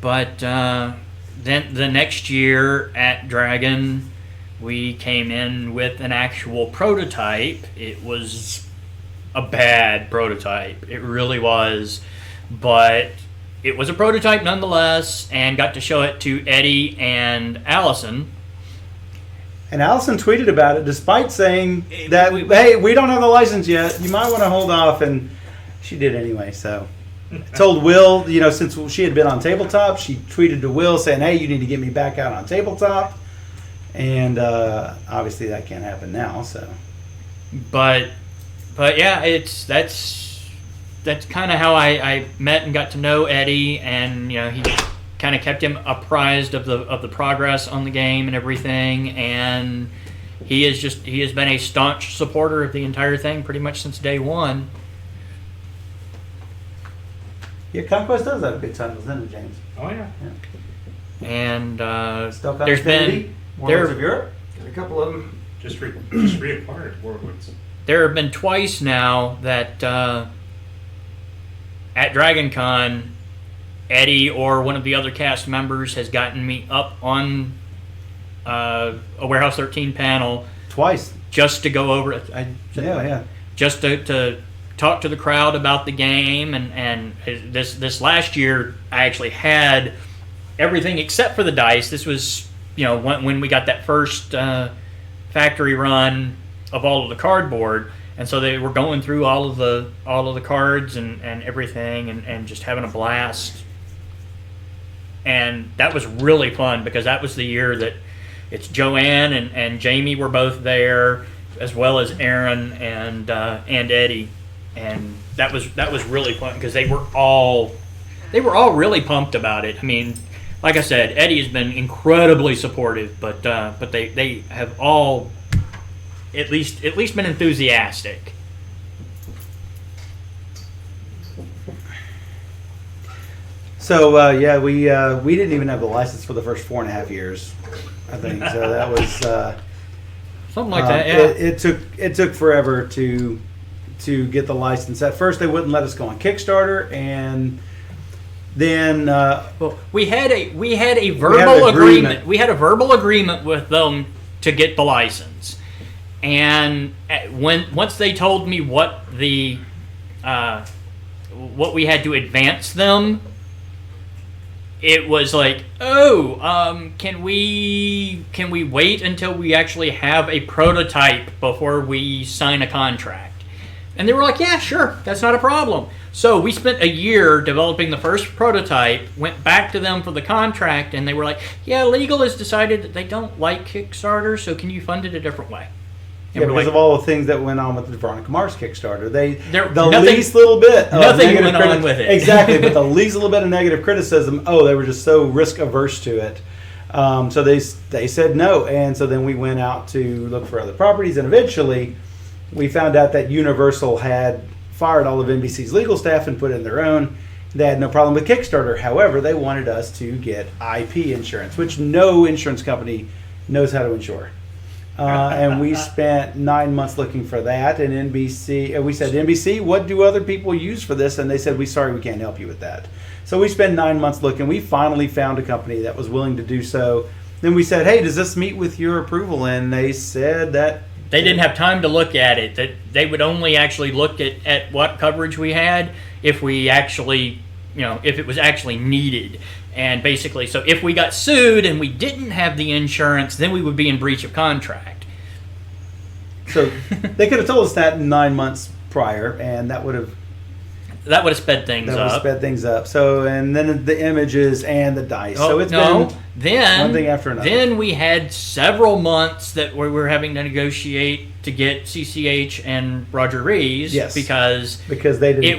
But then the next year at Dragon, we came in with an actual prototype. It was a bad prototype. It really was. But it was a prototype nonetheless, and got to show it to Eddie and Allison. And Allison tweeted about it, despite saying that, hey, we don't have the license yet. You might want to hold off. And she did anyway. So I told Will, since she had been on Tabletop, she tweeted to Will saying, hey, you need to get me back out on Tabletop. And obviously that can't happen now. So, but yeah, that's kind of how I met and got to know Eddie, and he kind of kept him apprised of the progress on the game and everything, and he has been a staunch supporter of the entire thing pretty much since day one. Yeah, Conquest does have good titles, doesn't it, James? Oh yeah. And Stealth there's Infinity, been Warlords of Europe. Got a couple of them. Just reacquired Warlords. There have been twice now that at DragonCon, Eddie or one of the other cast members has gotten me up on a Warehouse 13 panel Twice. just to go over it. Just to talk to the crowd about the game, and this last year I actually had everything except for the dice. This was when we got that first factory run of all of the cardboard, and so they were going through all of the cards and everything, and just having a blast. And that was really fun, because that was the year that it's Joanne and Jamie were both there, as well as Aaron and Eddie, and that was really fun, because they were all really pumped about it. I mean, like I said, Eddie has been incredibly supportive, but they have all at least been enthusiastic. So we didn't even have the license for the first 4.5 years, I think. So that was something like that. Yeah, it took forever to get the license. At first, they wouldn't let us go on Kickstarter, and then we had a verbal agreement. We had a verbal agreement with them to get the license, and once they told me what we had to advance them, it was like, can we wait until we actually have a prototype before we sign a contract? And they were like, yeah, sure, that's not a problem. So we spent a year developing the first prototype, went back to them for the contract, and they were like, yeah, legal has decided that they don't like Kickstarter, so can you fund it a different way? Yeah, because of all the things that went on with the Veronica Mars Kickstarter. Nothing least little bit of nothing went on with it. Exactly, but the least little bit of negative criticism, they were just so risk averse to it. So they said no, and so then we went out to look for other properties, and eventually we found out that Universal had fired all of NBC's legal staff and put in their own. They had no problem with Kickstarter. However, they wanted us to get IP insurance, which no insurance company knows how to insure. And we spent 9 months looking for that. And NBC, we said, NBC, what do other people use for this? And they said, we can't help you with that. So we spent 9 months looking. We finally found a company that was willing to do so. Then we said, hey, does this meet with your approval? And they said that They didn't have time to look at it. That they would only actually look at what coverage we had if we actually, if it was actually needed. And basically, so if we got sued and we didn't have the insurance, then we would be in breach of contract. So they could have told us that 9 months prior, and that would have sped things up. That would have sped things up. So, and then the images and the dice. So it's been one thing after another. Then we had several months that we were having to negotiate to get CCH and Roger Rees. Yes. Because they didn't. It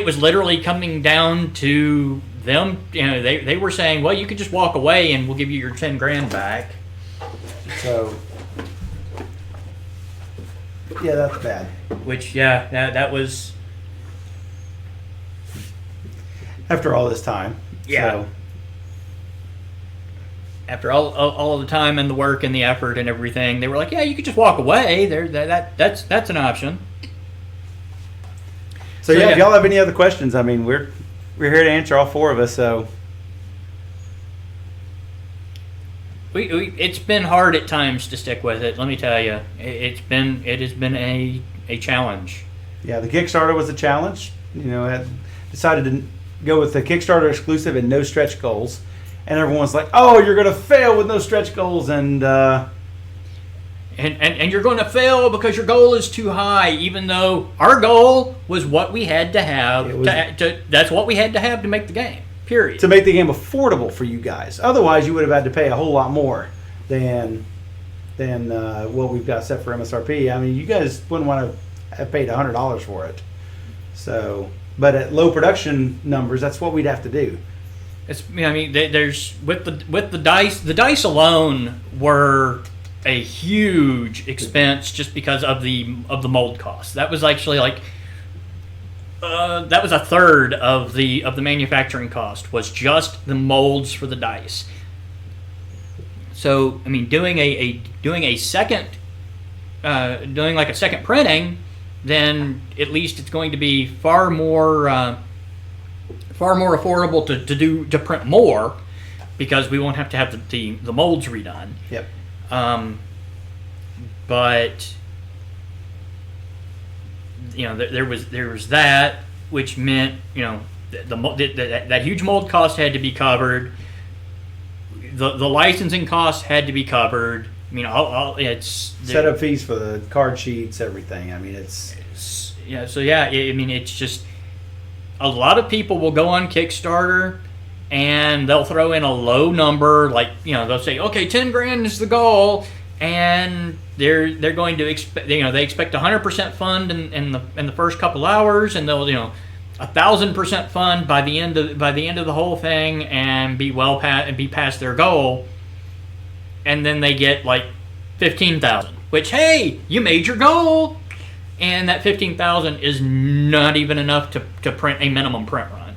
was literally coming down to them. They were saying, well, you could just walk away and we'll give you your $10,000 back. So. Yeah, that's bad. Which, that was... After all this time. Yeah. So. After all of the time and the work and the effort and everything, they were like, yeah, you could just walk away. That's an option. So if y'all have any other questions, I mean, we're here to answer, all four of us, so... It's been hard at times to stick with it. Let me tell you, it has been a challenge. Yeah, the Kickstarter was a challenge. I decided to go with the Kickstarter exclusive and no stretch goals, and everyone's like, "Oh, you're going to fail with no stretch goals," and you're going to fail because your goal is too high, even though our goal was what we had to have. That's what we had to have to make the game. Period. To make the game affordable for you guys. Otherwise, you would have had to pay a whole lot more than what we've got set for MSRP. I mean, you guys wouldn't want to have paid $100 for it. So, but at low production numbers, that's what we'd have to do. There's with the dice. The dice alone were a huge expense just because of the mold cost. That was actually like. That was a third of the manufacturing cost, was just the molds for the dice. So doing a second printing, then at least it's going to be far more affordable to print more, because we won't have to have the molds redone. Yep. But there was that, which meant that huge mold cost had to be covered. The licensing costs had to be covered. It's setup fees for the card sheets, everything. it's just a lot of people will go on Kickstarter and they'll throw in a low number, like they'll say, okay, $10,000 is the goal. And they're going to expect they expect 100% fund in the first couple hours, and they'll 1,000% fund by the end of the whole thing, and be past their goal, and then they get like 15,000, which, hey, you made your goal, and that 15,000 is not even enough to print a minimum print run,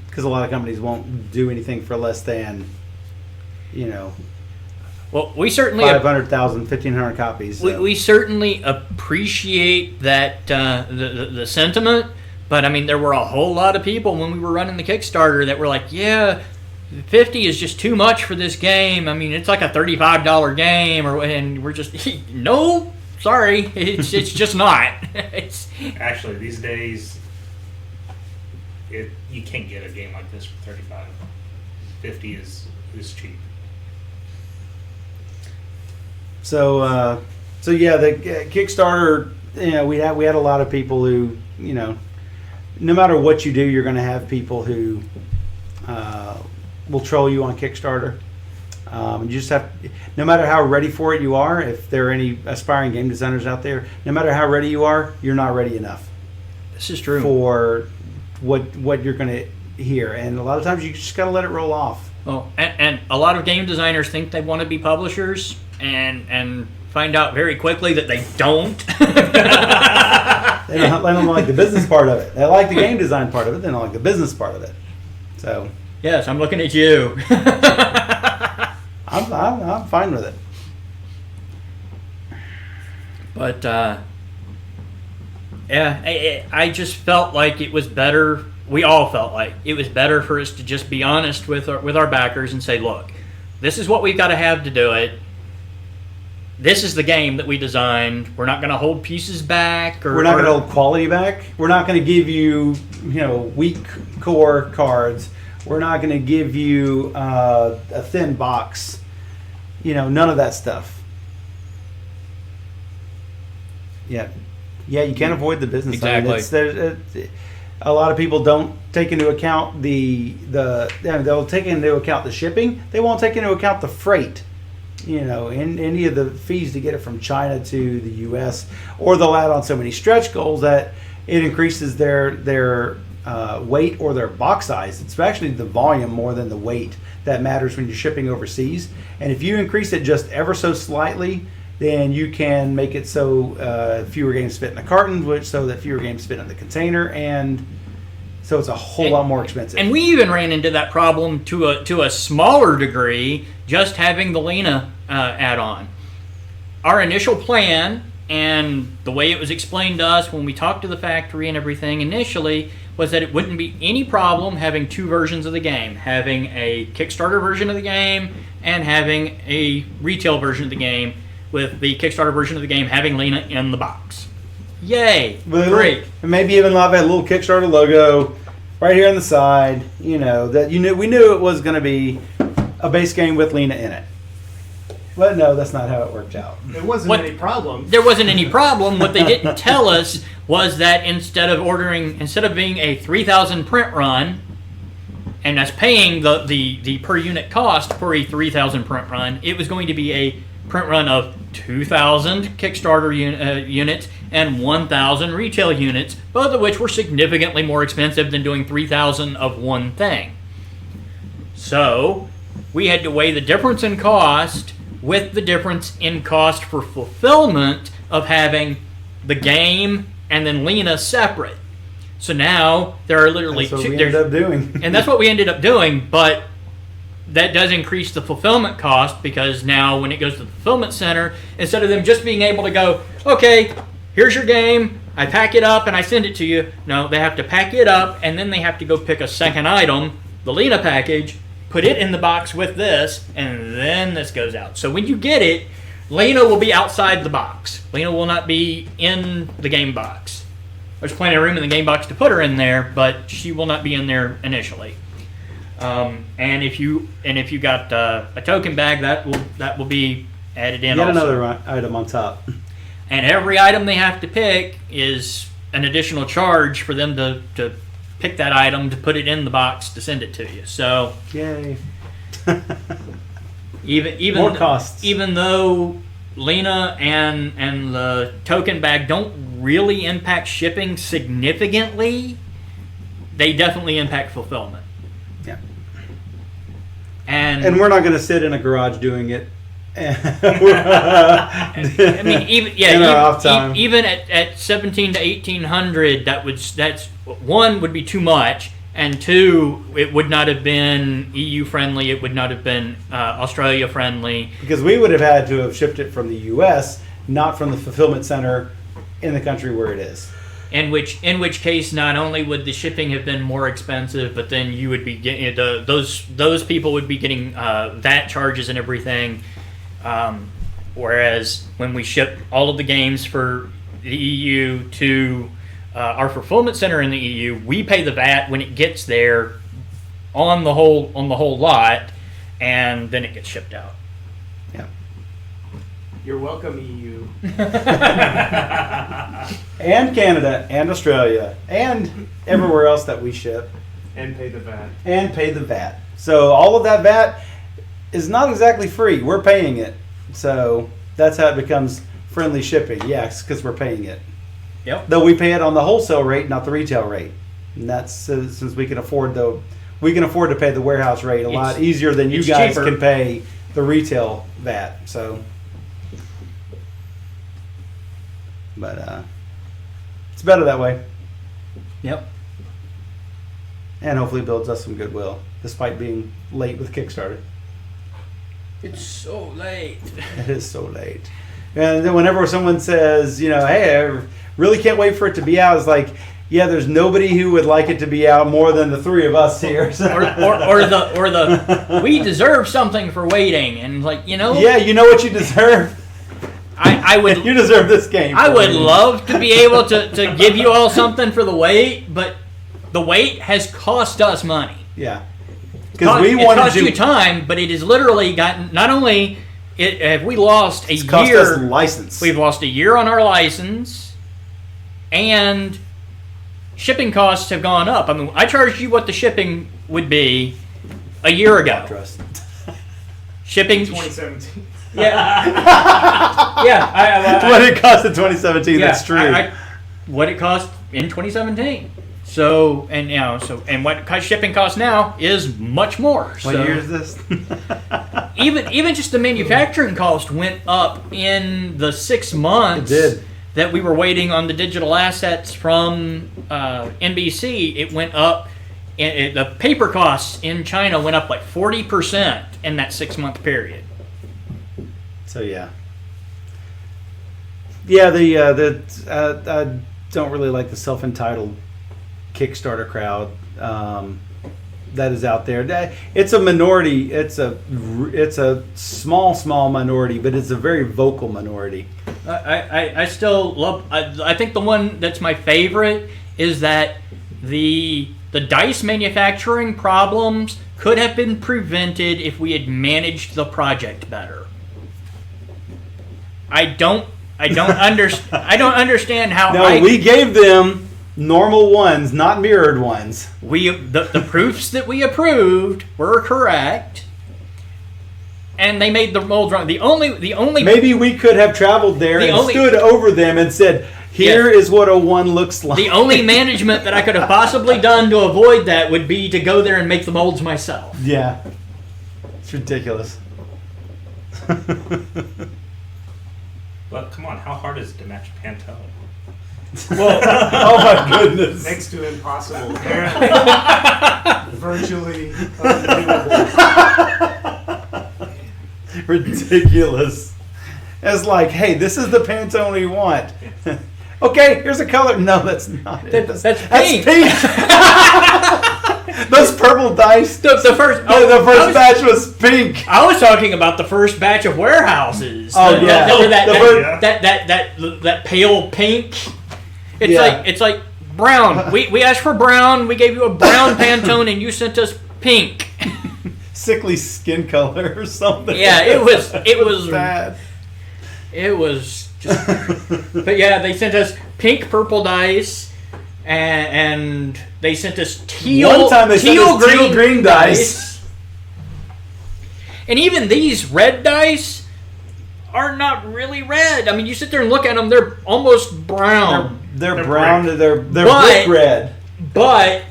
because a lot of companies won't do anything for less than Well, we certainly 500,000, 1,500 copies. So. We certainly appreciate that the sentiment, but there were a whole lot of people when we were running the Kickstarter that were like, "Yeah, 50 is just too much for this game. It's like a $35 game," and we're just no, sorry, it's just not. Actually, these days, you can't get a game like this for $35. 50 is cheap. So yeah, the Kickstarter, we had a lot of people who, no matter what you do, you're going to have people who will troll you on Kickstarter. You just have, no matter how ready for it you are, if there are any aspiring game designers out there, no matter how ready you are, you're not ready enough. This is true. For what you're going to hear. And a lot of times you just got to let it roll off. Well, and a lot of game designers think they want to be publishers, and find out very quickly that they don't. They don't like the business part of it. They like the game design part of it. They don't like the business part of it. So yes, I'm looking at you. I'm fine with it. But yeah, I just felt like it was better. We all felt like it was better for us to just be honest with our backers and say, look, this is what we've got to have to do it. this is the game that we designed. We're not going to hold pieces back. We're not going to hold quality back. We're not going to give you, weak core cards. We're not going to give you a thin box. None of that stuff. Yeah, you can't avoid the business. Exactly. A lot of people don't take into account they'll take into account the shipping. They won't take into account the freight. In any of the fees to get it from China to the U.S. Or they'll add on so many stretch goals that it increases their weight or their box size. It's actually the volume more than the weight that matters when you're shipping overseas. And if you increase it just ever so slightly, then you can make it so fewer games fit in the carton, so that fewer games fit in the container, and so it's a whole lot more expensive. And we even ran into that problem to a smaller degree, just having the Lena add-on. Our initial plan, and the way it was explained to us when we talked to the factory and everything initially, was that it wouldn't be any problem having two versions of the game, having a Kickstarter version of the game and having a retail version of the game, with the Kickstarter version of the game having Lena in the box. Yay! Great. And maybe even have a little Kickstarter logo right here on the side. That we knew it was going to be a base game with Lena in it. But no, that's not how it worked out. There wasn't any problem. There wasn't any problem. What they didn't tell us was that instead of being a 3,000 print run, and us paying the per unit cost for a 3,000 print run, it was going to be a print run of 2,000 Kickstarter units and 1,000 retail units, both of which were significantly more expensive than doing 3,000 of one thing. So we had to weigh the difference in cost with the difference in cost for fulfillment of having the game and then Lena separate. So now there are literally that's what we ended up doing. And that's what we ended up doing, but that does increase the fulfillment cost, because now when it goes to the fulfillment center, instead of them just being able to go, okay, here's your game, I pack it up and I send it to you. No, they have to pack it up and then they have to go pick a second item, the Lena package, put it in the box with this, and then this goes out. So when you get it, Lena will be outside the box. Lena will not be in the game box. There's plenty of room in the game box to put her in there, but she will not be in there initially. And if you got a token bag, that will be added in. Yet also. Another item on top. And every item they have to pick is an additional charge for them to pick that item, to put it in the box, to send it to you. So yay! even more costs. Even though Lena and the token bag don't really impact shipping significantly, they definitely impact fulfillment. Yeah. And we're not going to sit in a garage doing it. I mean, even at 17 to 1800, that's one, would be too much, and two, it would not have been EU friendly. It would not have been Australia friendly, because we would have had to have shipped it from the US, not from the fulfillment center in the country where it is. In which case, not only would the shipping have been more expensive, but then you would be getting those people would be getting VAT charges and everything. Whereas when we ship all of the games for the EU to our fulfillment center in the EU, we pay the VAT when it gets there on the whole lot, and then it gets shipped out. Yeah. You're welcome, EU. And Canada, and Australia, and everywhere else that we ship. And pay the VAT. And pay the VAT. So all of that VAT is not exactly free. We're paying it. So that's how it becomes friendly shipping. Yes, because we're paying it. Yep. Though we pay it on the wholesale rate, not the retail rate. And that's since we can afford to pay the warehouse rate a lot easier than you guys cheaper. can pay the retail VAT. So, but it's better that way. Yep. And hopefully builds us some goodwill, despite being late with Kickstarter. It's so late. It is so late. And then whenever someone says, hey, I really can't wait for it to be out, it's like, yeah, there's nobody who would like it to be out more than the three of us here. or the we deserve something for waiting, and like, Yeah, you know what you deserve? I would. You deserve this game. I would love to be able to give you all something for the wait, but the wait has cost us money. Yeah. Because we it wanted cost you time, but it has literally gotten. Not only have we lost a it's cost year, us license. we've lost a year on our license, and shipping costs have gone up. I mean, I charged you what the shipping would be a year ago. Trust. Shipping. 2017. Yeah. Yeah. What it cost in 2017. That's true. What it cost in 2017. So and what shipping costs now is much more. What So year is this? even just the manufacturing cost went up in the 6 months. It did. That we were waiting on the digital assets from NBC. It went up. The paper costs in China went up like 40% in that 6 month period. So yeah. Yeah, I don't really like the self-entitled Kickstarter crowd that is out there. It's a minority. It's a small minority, but it's a very vocal minority. I still love. I think the one that's my favorite is that the dice manufacturing problems could have been prevented if we had managed the project better. I don't understand how. No, we gave them normal ones, not mirrored ones. The proofs that we approved were correct, and they made the molds wrong. The only Maybe we could have traveled there and stood over them and said, "Here is what a one looks like." The only management that I could have possibly done to avoid that would be to go there and make the molds myself. Yeah, it's ridiculous. But come on, how hard is it to match Pantone? Well, oh my goodness. Next to impossible. Apparently. Virtually unbelievable. Ridiculous. It's like, hey, this is the Pantone we want. Okay, here's a color. No, that's not it. That's pink. Those purple dice. The first batch was pink. I was talking about the first batch of warehouses. Oh yeah, that pale pink. Yeah. It's like brown. We asked for brown. We gave you a brown Pantone, and you sent us pink. Sickly skin color or something. Yeah, it was bad. It was just. But yeah, they sent us pink purple dice, and they sent us teal. One time they sent us teal green dice. And even these red dice are not really red. I mean, you sit there and look at them; they're almost brown. They're brown. They're brick red. But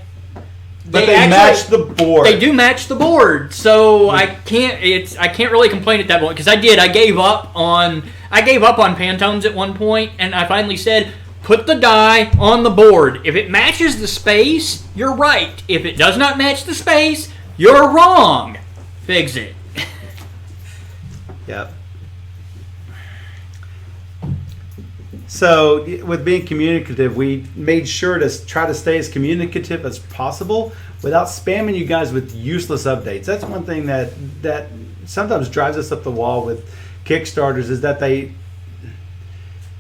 they match the board. They do match the board, so I can't really complain at that point because I gave up on Pantones at one point, and I finally said, put the die on the board. If it matches the space, you're right. If it does not match the space, you're wrong. Fix it. Yep. So, with being communicative, we made sure to try to stay as communicative as possible without spamming you guys with useless updates. That's one thing that sometimes drives us up the wall with Kickstarters is that they,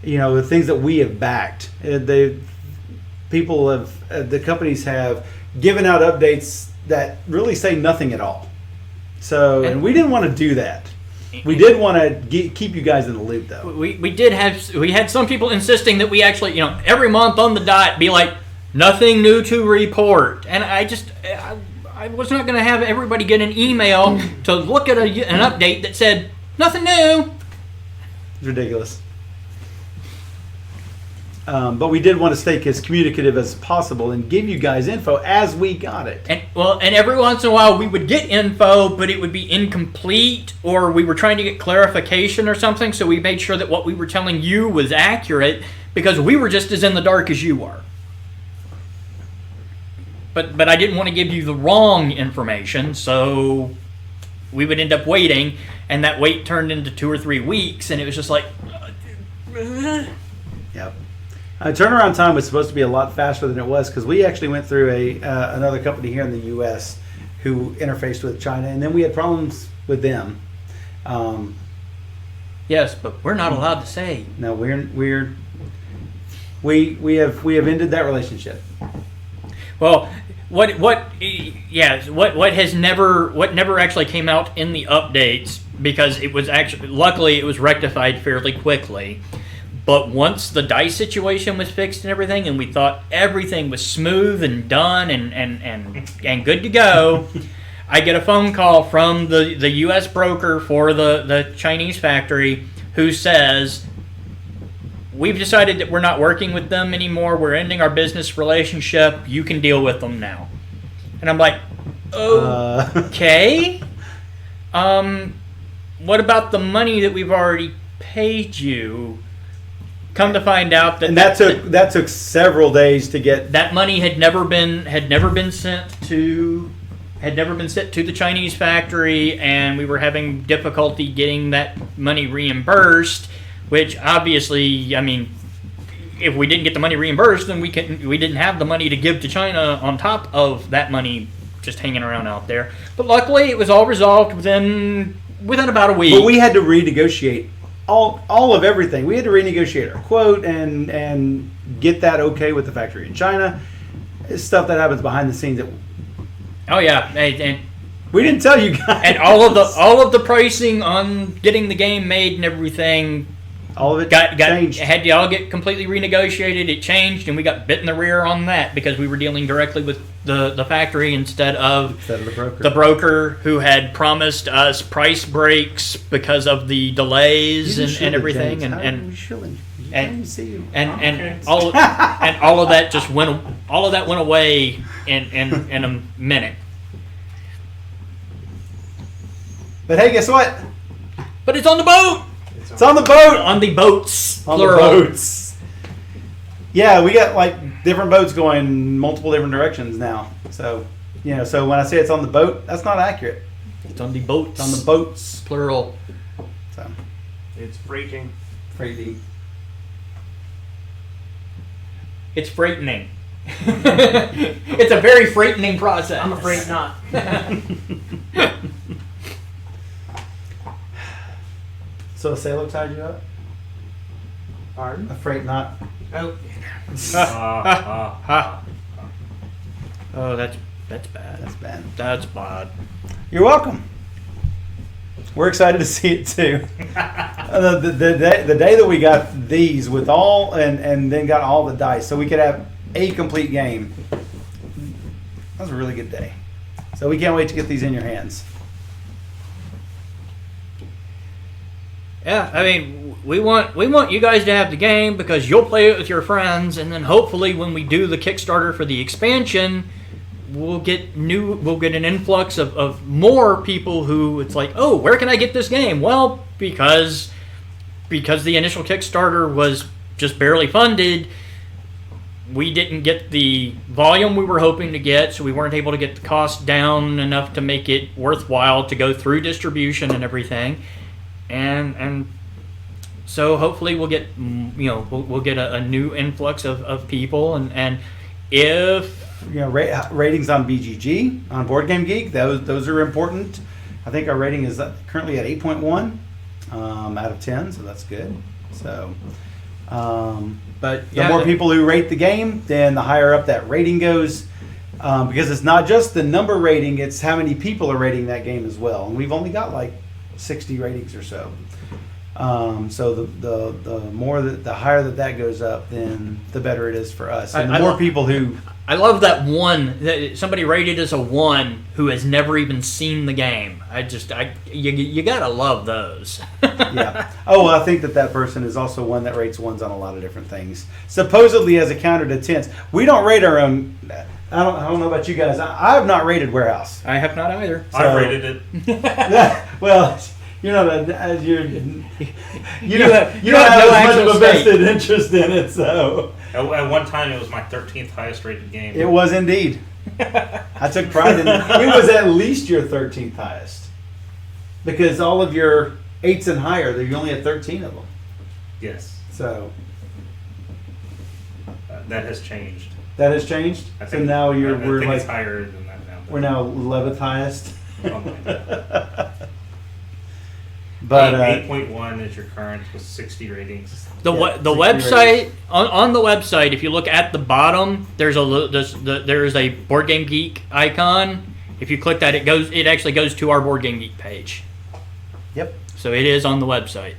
the things that we have backed, the companies have given out updates that really say nothing at all. So, and we didn't want to do that. We did want to keep you guys in the loop, though. We had some people insisting that we actually, every month on the dot be like, nothing new to report. And I was not going to have everybody get an email to look at an update that said, nothing new. It's ridiculous. But we did want to stay as communicative as possible and give you guys info as we got it. And every once in a while we would get info, but it would be incomplete, or we were trying to get clarification or something. So we made sure that what we were telling you was accurate because we were just as in the dark as you are. But I didn't want to give you the wrong information, so we would end up waiting, and that wait turned into 2 or 3 weeks, and it was just like. Yep. Turnaround time was supposed to be a lot faster than it was because we actually went through another company here in the U.S. who interfaced with China, and then we had problems with them. Yes, but we're not allowed to say. No, we have ended that relationship. Well, what never actually came out in the updates, because it was actually, luckily it was rectified fairly quickly. But once the dice situation was fixed and everything, and we thought everything was smooth and done and good to go, I get a phone call from the U.S. broker for the Chinese factory, who says, we've decided that we're not working with them anymore. We're ending our business relationship. You can deal with them now. And I'm like, okay. What about the money that we've already paid you? Come to find out that that took several days to get. That money had never been sent to the Chinese factory, and we were having difficulty getting that money reimbursed. Which obviously, I mean, if we didn't get the money reimbursed, then we didn't have the money to give to China on top of that money just hanging around out there. But luckily, it was all resolved within about a week. But we had to renegotiate all of everything. We had to renegotiate our quote and get that okay with the factory in China. It's stuff that happens behind the scenes. Oh yeah, and we didn't tell you guys. And all of the pricing on getting the game made and everything. All of it changed. Had to all get completely renegotiated. It changed, and we got bit in the rear on that because we were dealing directly with the factory instead of the broker who had promised us price breaks because of the delays and everything. And all of that just went away in a minute. But hey, guess what? But it's on the boat. It's on the boat. On the boats. On plural. the boats. Yeah, we got like different boats going multiple different directions now. So, so when I say it's on the boat, that's not accurate. It's on the boats. It's on the boats. Plural. So, it's freighting. Freighting. It's frightening. It's a very frightening process. I'm afraid not. So a sailor tied you up? Pardon? A freight knot? Oh. Oh, that's bad. That's bad. That's bad. You're welcome. We're excited to see it too. The day that we got these with all and then got all the dice, so we could have a complete game. That was a really good day. So we can't wait to get these in your hands. Yeah, I mean, we want you guys to have the game because you'll play it with your friends, and then hopefully when we do the Kickstarter for the expansion, we'll get an influx of more people who it's like, oh, where can I get this game? Well, because the initial Kickstarter was just barely funded, we didn't get the volume we were hoping to get, so we weren't able to get the cost down enough to make it worthwhile to go through distribution and everything. And so hopefully we'll get we'll get a new influx of people and if ratings on BGG, on Board Game Geek, those are important. I think our rating is currently at 8.1 out of 10, so that's good. So but the more people who rate the game, then the higher up that rating goes, because it's not just the number rating, it's how many people are rating that game as well, and we've only got like 60 ratings or so. So the higher that goes up, then the better it is for us. And the more people who... I love that one, that somebody rated as a 1 who has never even seen the game. You gotta love those. Yeah. Oh, well, I think that person is also one that rates 1s on a lot of different things. Supposedly as a counter to 10s. We don't rate our own... I don't know about you guys. I have not rated Warehouse. I have not either. So, I've rated it. Well, you don't have as you don't have no as much of a stake. vested interest in it. So at one time, it was my 13th highest rated game. It was indeed. I took pride in it. It was at least your 13th highest, because all of your 8s and higher, you only had 13 of them. Yes. So that has changed. That has changed. I think, so now we're like it's higher than that now. We're now 11th highest. Oh my God. But 8.1 is your current with 60 ratings. The 60 website on the website, if you look at the bottom, there's a Board Game Geek icon. If you click that, it actually goes to our Board Game Geek page. Yep. So it is on the website.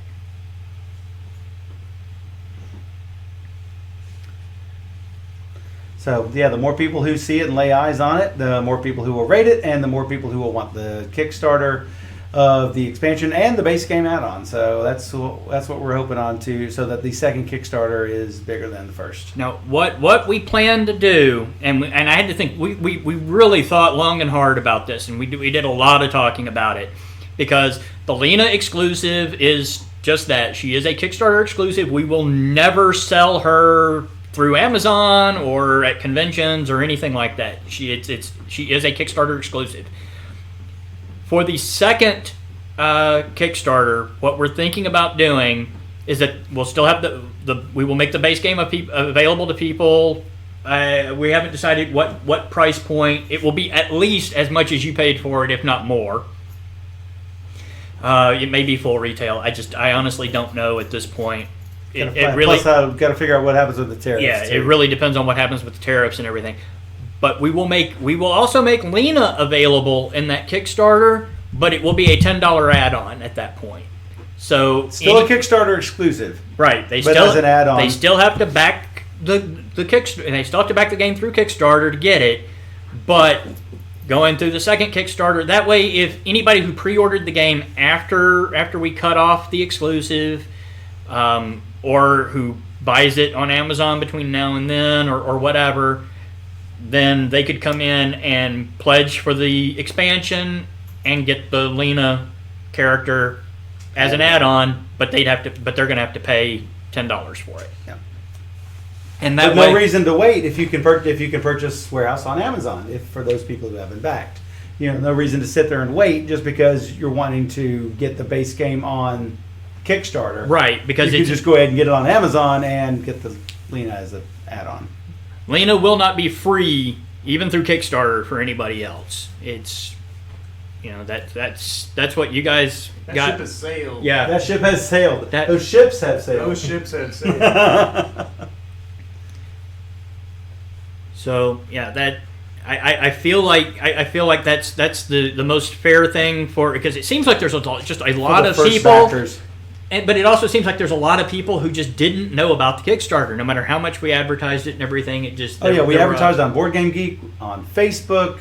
So yeah, the more people who see it and lay eyes on it, the more people who will rate it, and the more people who will want the Kickstarter of the expansion and the base game add-on. So that's what we're hoping on to, so that the second Kickstarter is bigger than the first. Now, what we plan to do, and I had to think, we really thought long and hard about this, and we did a lot of talking about it, because the Lena exclusive is just that. She is a Kickstarter exclusive. We will never sell her through Amazon or at conventions or anything like that. She is a Kickstarter exclusive. For the second Kickstarter, what we're thinking about doing is that we'll still have we will make the base game available to people. We haven't decided what price point. It will be at least as much as you paid for it, if not more. It may be full retail. I honestly don't know at this point. It really, Plus, I've got to figure out what happens with the tariffs. yeah, too. it really depends on what happens with the tariffs and everything. But we will also make Lena available in that Kickstarter, but it will be a $10 add-on at that point. So Still a Kickstarter exclusive. right, but as an add-on. They still have to back the Kickstarter. They still have to back the game through Kickstarter to get it, but going through the second Kickstarter, that way, if anybody who pre-ordered the game after we cut off the exclusive, or who buys it on Amazon between now and then, or whatever, then they could come in and pledge for the expansion and get the Lena character as an add-on, but they're gonna have to pay $10 for it. Yeah. And that But way, no reason to wait if you can purchase Warehouse on Amazon. If for those people who haven't backed, no reason to sit there and wait just because you're wanting to get the base game on Kickstarter. right? Because You can just go ahead and get it on Amazon and get the Lena as an add-on. Lena will not be free even through Kickstarter for anybody else. It's that's what you guys That got. ship has sailed. Yeah, That ship has sailed. That- Those ships have sailed. Those ships had sailed. So yeah, that I feel like that's the most fair thing for, because it seems like there's just a lot of people. Backers. But it also seems like there's a lot of people who just didn't know about the Kickstarter, no matter how much we advertised it and everything. It just We advertised on Board Game Geek, on Facebook.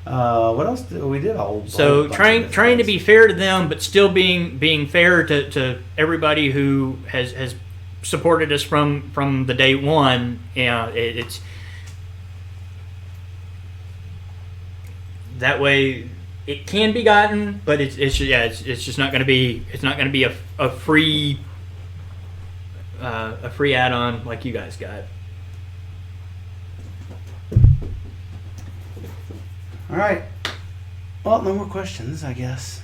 What else we did? So trying to be fair to them, but still being fair to everybody who has supported us from the day one. It's that way. It can be gotten, but it's just not going to be a free add-on like you guys got. All right. Well, no more questions, I guess.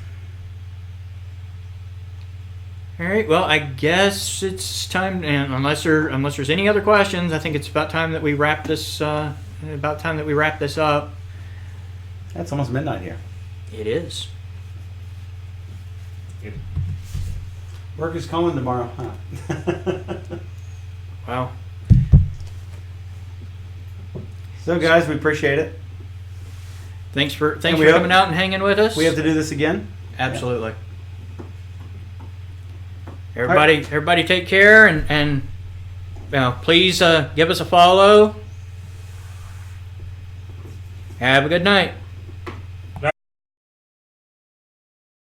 All right. Well, I guess it's time. And unless there's any other questions, I think it's about time that we wrap this. Up. It's almost midnight here. It is. Work is coming tomorrow, huh? Wow. So, guys, we appreciate it. Thanks for we coming have- out and hanging with us. We have to do this again. Absolutely. Everybody take care, and please give us a follow. Have a good night.